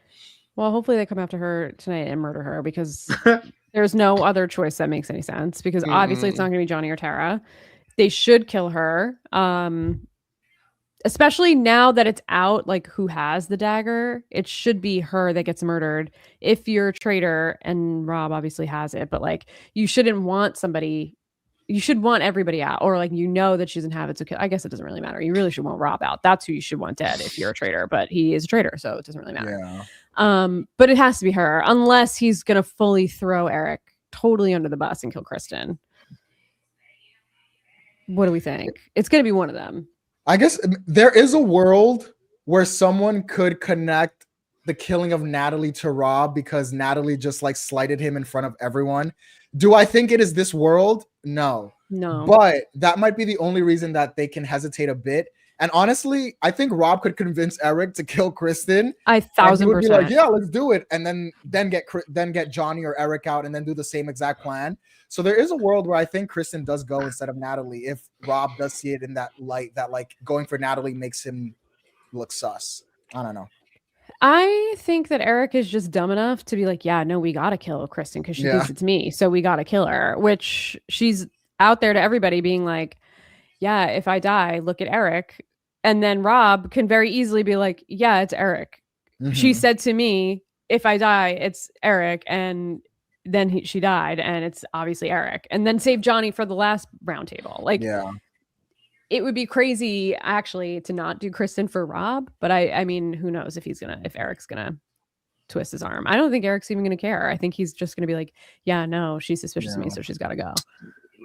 Well, hopefully they come after her tonight and murder her because there's no other choice that makes any sense because obviously it's not going to be Johnny or Tara. They should kill her. Especially now that it's out, like who has the dagger, it should be her that gets murdered. If you're a traitor, and Rob obviously has it, but like you shouldn't want somebody, you should want everybody out, or like you know that she doesn't have it. So I guess it doesn't really matter. You really should want Rob out. That's who you should want dead if you're a traitor, but he is a traitor, so it doesn't really matter. Yeah. But it has to be her, unless he's gonna fully throw Eric totally under the bus and kill Kristen. What do we think? It's gonna be one of them. I guess there is a world where someone could connect the killing of Natalie to Rob because Natalie just like slighted him in front of everyone. Do I think it is this world? No. No. But that might be the only reason that they can hesitate a bit. And honestly, I think Rob could convince Eric to kill Kristen. I And he would be like, 1000%. yeah, let's do it. And then get Johnny or Eric out and then do the same exact plan. So there is a world where I think Kristen does go instead of Natalie if Rob does see it in that light that like going for Natalie makes him look sus. I don't know. I think that Eric is just dumb enough to be like, yeah, no, we gotta kill Kristen because she thinks it's me, so we gotta kill her. Which she's out there to everybody being like, yeah, if I die, look at Eric. And then Rob can very easily be like, yeah, it's Eric. She said to me, if I die, it's Eric. And then she died, and it's obviously Eric. And then save Johnny for the last round table. Like, yeah. It would be crazy actually to not do Kristen for Rob, but I mean, who knows if Eric's gonna twist his arm. I don't think Eric's even gonna care. I think he's just gonna be like, yeah, no, she's suspicious of me, so she's gotta go.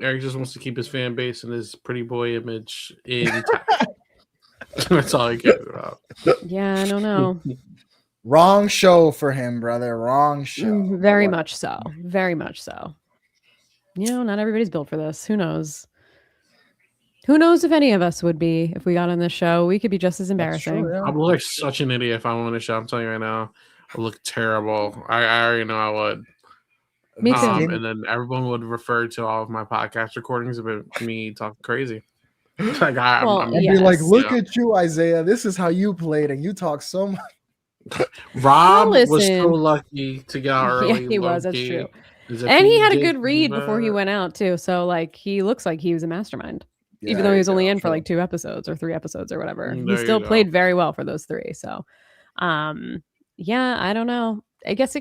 Eric just wants to keep his fan base and his pretty boy image intact. That's all he cares about. Yeah, I don't know. Wrong show for him, brother. Wrong show. Very much so. Very much so. You know, not everybody's built for this. Who knows? Who knows if any of us would be if we got on this show? We could be just as embarrassing. True, yeah. I would look like such an idiot if I'm on the show. I'm telling you right now, I look terrible. I already know I would. Me too. And then everyone would refer to all of my podcast recordings about me talking crazy. Like and be like, look at you, Isaiah. This is how you played, and you talk so much. Rob was so lucky to get out early. Yeah, he was. That's true. And he had a good read before he went out too. So like, he looks like he was a mastermind. Yeah, even though he was only in for like 2 episodes or 3 episodes or whatever. He still played very well for those 3. So, yeah, I don't know. I guess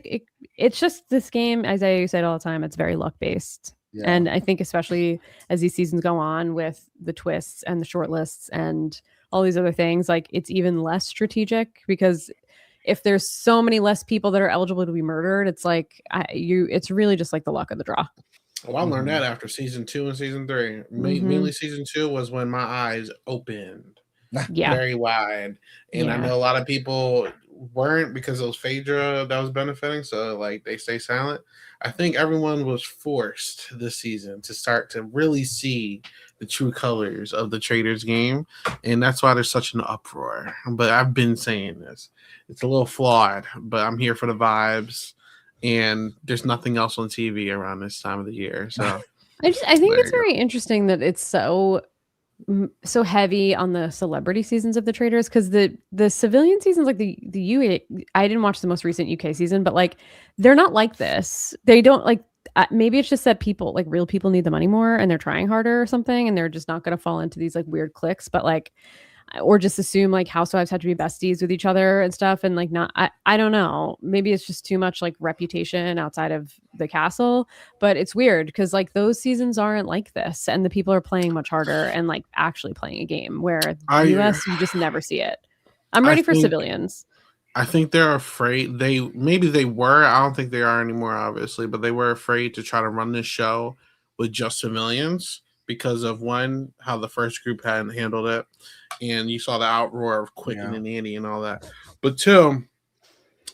it's just this game, as I said all the time, it's very luck based. Yeah. And I think especially as these seasons go on with the twists and the short lists and all these other things, like it's even less strategic because if there's so many less people that are eligible to be murdered, it's like it's really just like the luck of the draw. Well, I learned that after season 2 and season 3. Mainly season 2 was when my eyes opened very wide. And I know a lot of people weren't because it was Phaedra that was benefiting. So like they stay silent. I think everyone was forced this season to start to really see the true colors of the Traitors game. And that's why there's such an uproar. But I've been saying this. It's a little flawed, but I'm here for the vibes. And there's nothing else on TV around this time of the year. So I think it's very interesting that it's so heavy on the celebrity seasons of the Traitors, because the civilian seasons, like the UA, I didn't watch the most recent UK season, but like they're not like this. They don't like maybe it's just that people, like real people, need the money more and they're trying harder or something, and they're just not going to fall into these like weird cliques. But like, or just assume like housewives have to be besties with each other and stuff, and like not I don't know, maybe it's just too much like reputation outside of the castle. But it's weird because like those seasons aren't like this, and the people are playing much harder and like actually playing a game, where the US you just never see it. I'm ready for civilians. I think they're afraid. Maybe they were, I don't think they are anymore, obviously, but they were afraid to try to run this show with just civilians because of one, how the first group hadn't handled it. And you saw the outroar of Quicken and Annie and all that. But 2,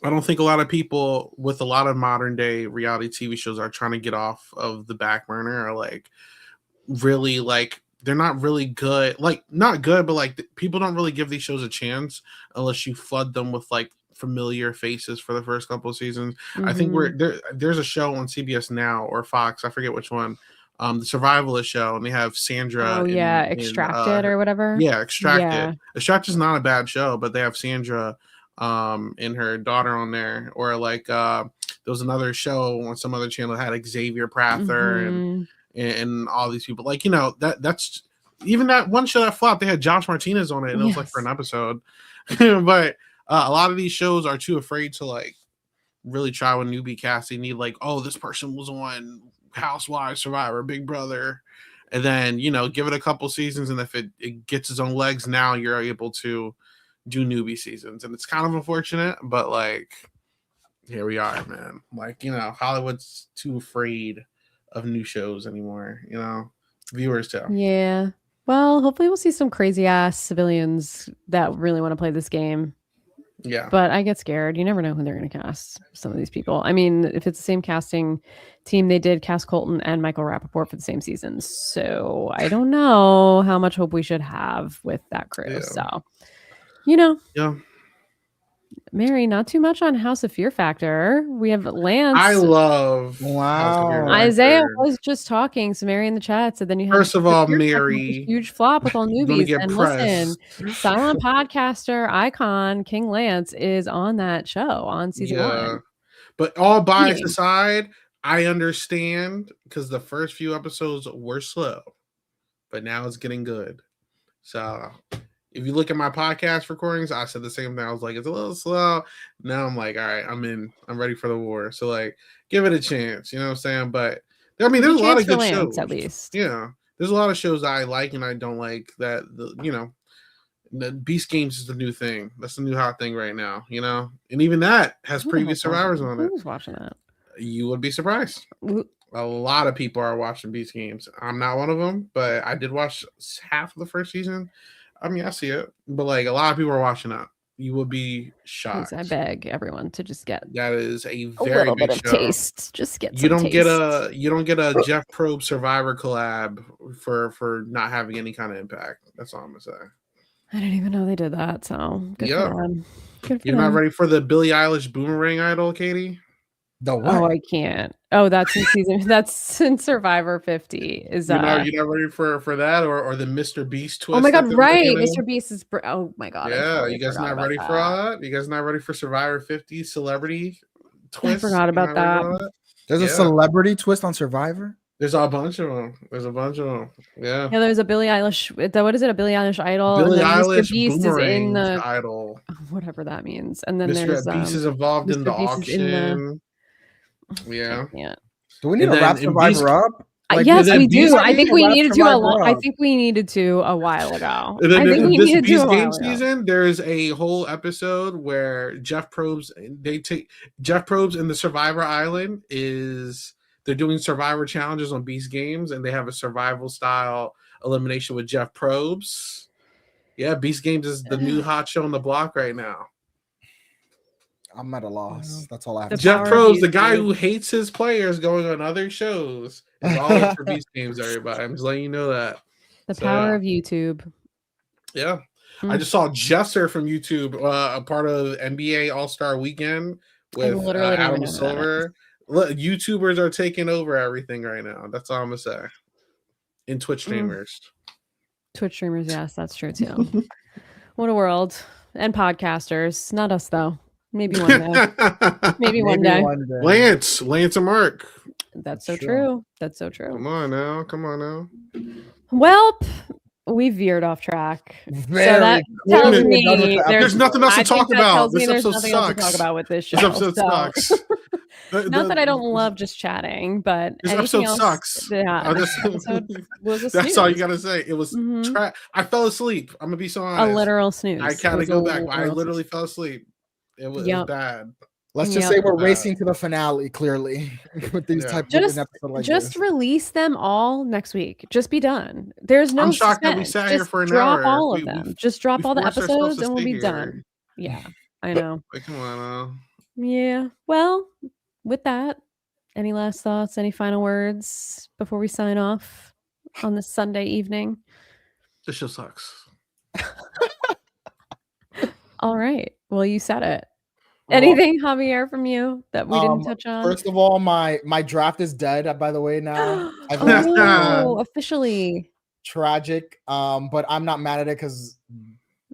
I don't think a lot of people with a lot of modern day reality TV shows are trying to get off of the back burner, or like really like they're not really good. Like not good, but like people don't really give these shows a chance unless you flood them with like familiar faces for the first couple of seasons. I think there's a show on CBS Now or Fox, I forget which one. The survivalist show, and they have Sandra. Extracted or whatever. Yeah, Extracted. Yeah. Extracted is not a bad show, but they have Sandra and her daughter on there. Or like there was another show on some other channel that had Xavier Prather and all these people. Like, you know, that's even that one show that flopped, they had Josh Martinez on it, and it was like for an episode. But a lot of these shows are too afraid to like really try with newbie cast. They need like, oh, this person was on Housewives, Survivor, Big Brother, and then, you know, give it a couple seasons, and if it gets its own legs, now you're able to do newbie seasons. And it's kind of unfortunate, but like here we are, man. Like, you know, Hollywood's too afraid of new shows anymore, you know, viewers too. Yeah, well, hopefully we'll see some crazy ass civilians that really want to play this game. Yeah. But I get scared. You never know who they're going to cast. Some of these people. I mean, if it's the same casting team, they did cast Colton and Michael Rappaport for the same season. So I don't know how much hope we should have with that crew. Yeah. So, you know, Yeah. Mary, not too much on House of Fear Factor. We have Lance. I love Wow. Isaiah was just talking. So Mary in the chat said then you have First of all, Mary, huge flop with all gonna newbies. get And pressed. listen, silent podcaster icon King Lance is on that show on season 1. But all bias aside, I understand because the first few episodes were slow, but now it's getting good. So if you look at my podcast recordings, I said the same thing. I was like, it's a little slow. Now I'm like, all right, I'm ready for the war. So like, give it a chance. You know what I'm saying? But I mean, there's a lot of good shows. At least. Yeah. There's a lot of shows that I like and I don't like that, the Beast Games is the new thing. That's the new hot thing right now, And even that has previous survivors on it. Who's watching that? You would be surprised. A lot of people are watching Beast Games. I'm not one of them, but I did watch half of the first season. I mean, I see it, but like a lot of people are watching that. You would be shocked. I beg everyone to just get that is a very little big bit of show. taste. Just get you don't get a Jeff Probe Survivor collab for not having any kind of impact. That's all I'm gonna say. I didn't even know they did that. So good for them. Good for You're them. not ready for the Billie Eilish Boomerang Idol, Katie? The what? Oh, I can't. Oh, that's in season. That's in Survivor 50. Is you're not ready for that or the Mr. Beast twist? Oh my god, right? Mr. Beast is. Oh my god. Yeah, totally you guys not ready for all that? You guys not ready for Survivor 50 celebrity twist? I forgot about that. There's a celebrity twist on Survivor. There's a bunch of them. Yeah. Yeah, there's a Billie Eilish. What is it? A Billie Eilish idol. Billie and Eilish Mr. Beast is in the idol. Whatever that means. And then Mr. there's Beast is involved in the auction. Yeah. Do we need to wrap Survivor up? Yes, we do. I think we needed to. I think we needed to a while ago. And then I think we this needed Beast to Game season, there's a whole episode where Jeff Probes in the Survivor Island they're doing Survivor challenges on Beast Games, and they have a survival style elimination with Jeff Probes. Yeah, Beast Games is the new hot show on the block right now. I'm at a loss. That's all I have to say. Jeff Probes, the guy who hates his players going on other shows, is all in for Beast Games, everybody. I'm just letting you know that. The power of YouTube. Yeah. I just saw Jesser from YouTube, a part of NBA All-Star Weekend with Adam Silver. Look, YouTubers are taking over everything right now. That's all I'm going to say. And Twitch streamers. Twitch streamers, yes, that's true too. What a world. And podcasters. Not us, though. Maybe one day. Maybe one day. Lance and Mark. That's so true. That's so true. Come on now. Well, we veered off track. Very so that tells me there's nothing else to talk about. This there's episode nothing sucks. else to talk about with this show. This episode sucks. Not that I don't love just chatting, but this episode else, sucks. Yeah, this episode was a That's all you gotta say. It was. I fell asleep. I'm gonna be so honest. A literal snooze. I gotta go back. I literally fell asleep. It was bad. Let's just say we're racing to the finale. Clearly, with these type of episodes like just release them all next week. Just be done. There's no. I'm shocked suspense. that we sat here for an drop hour. all of them. Just drop all the episodes, and we'll be done. Yeah, I know. Come on. Yeah. Well, with that, any last thoughts? Any final words before we sign off on this Sunday evening? This show sucks. All right. Well, you said it. Anything, Javier, from you that we didn't touch on? First of all, my draft is dead, by the way, now. Oh, officially. Tragic. But I'm not mad at it because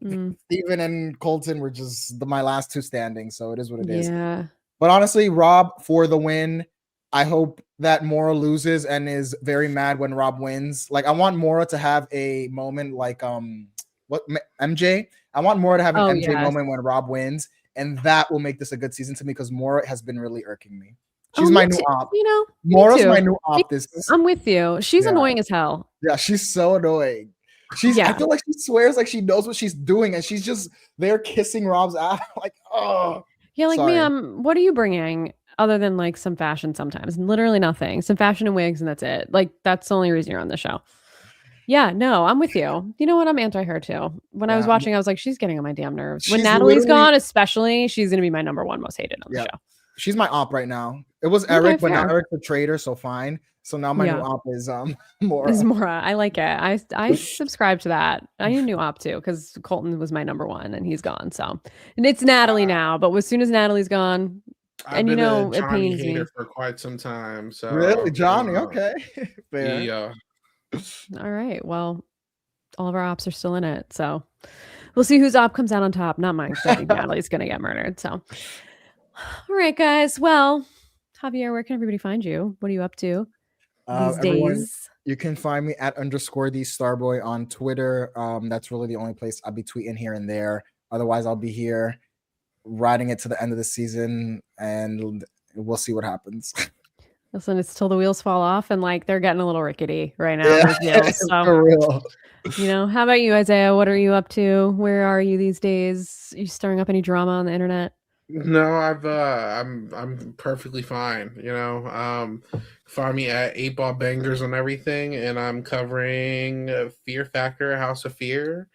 Steven and Colton were just my last two standing. So it is what it is. Yeah. But honestly, Rob for the win. I hope that Mora loses and is very mad when Rob wins. Like, I want Mora to have a moment like MJ. I want Mora to have an MJ moment when Rob wins. And that will make this a good season to me because Mora has been really irking me. She's my new op. Mora's my new op. I'm with you. She's annoying as hell. Yeah, she's so annoying. I feel like she swears like she knows what she's doing, and she's just there kissing Rob's ass. Like, oh. Yeah, like, ma'am, what are you bringing other than like some fashion sometimes? Literally nothing. Some fashion and wigs, and that's it. Like, that's the only reason you're on the show. Yeah, no, I'm with you. You know what? I'm anti her too. When I was Yeah, watching, I was like, she's getting on my damn nerves. When she's Natalie's literally gone, especially, she's gonna be my number one most hated on the yeah. show. She's my op right now. It was Okay, Eric, but now fair. Eric's a traitor, so fine. So now my new Yeah. op is Is Mora. Mora. I like it. I subscribe to that. I need a new op too, because Colton was my number one and he's gone. So and it's Natalie now, but as soon as Natalie's gone, I've and you been a know, it Johnny pains hater me. for quite some time. So Really, Johnny? Okay, fair. yeah. All right. Well, all of our ops are still in it. So we'll see whose op comes out on top. Not mine, because I think Natalie's gonna get murdered. So all right, guys. Well, Javier, where can everybody find you? What are you up to these Everyone, days? you can find me at _the_starboy on Twitter. That's really the only place I'll be tweeting here and there. Otherwise, I'll be here riding it to the end of the season, and we'll see what happens. Listen, it's till the wheels fall off, and like they're getting a little rickety right now. Those wheels. So, for real. you know, how about you, Isaiah? What are you up to? Where are you these days? Are you stirring up any drama on the internet? No, I'm perfectly fine. You know, find me at 8 Ball Bangers on everything, and I'm covering Fear Factor, House of Fear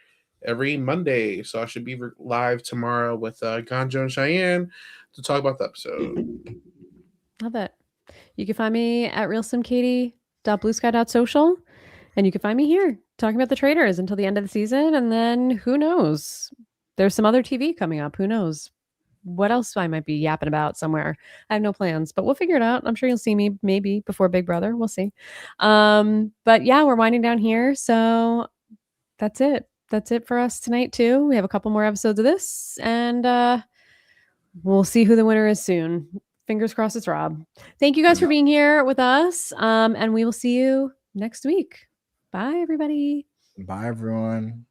every Monday. So I should be live tomorrow with Ganjo and Cheyenne to talk about the episode. Love it. You can find me at realsimkatie.bluesky.social, and you can find me here talking about the Traitors until the end of the season, and then who knows? There's some other TV coming up. Who knows? What else I might be yapping about somewhere. I have no plans, but we'll figure it out. I'm sure you'll see me maybe before Big Brother. We'll see. But yeah, we're winding down here. So that's it. That's it for us tonight too. We have a couple more episodes of this, and we'll see who the winner is soon. Fingers crossed it's Rob. Thank you guys for being here with us. And we will see you next week. Bye, everybody. Bye, everyone.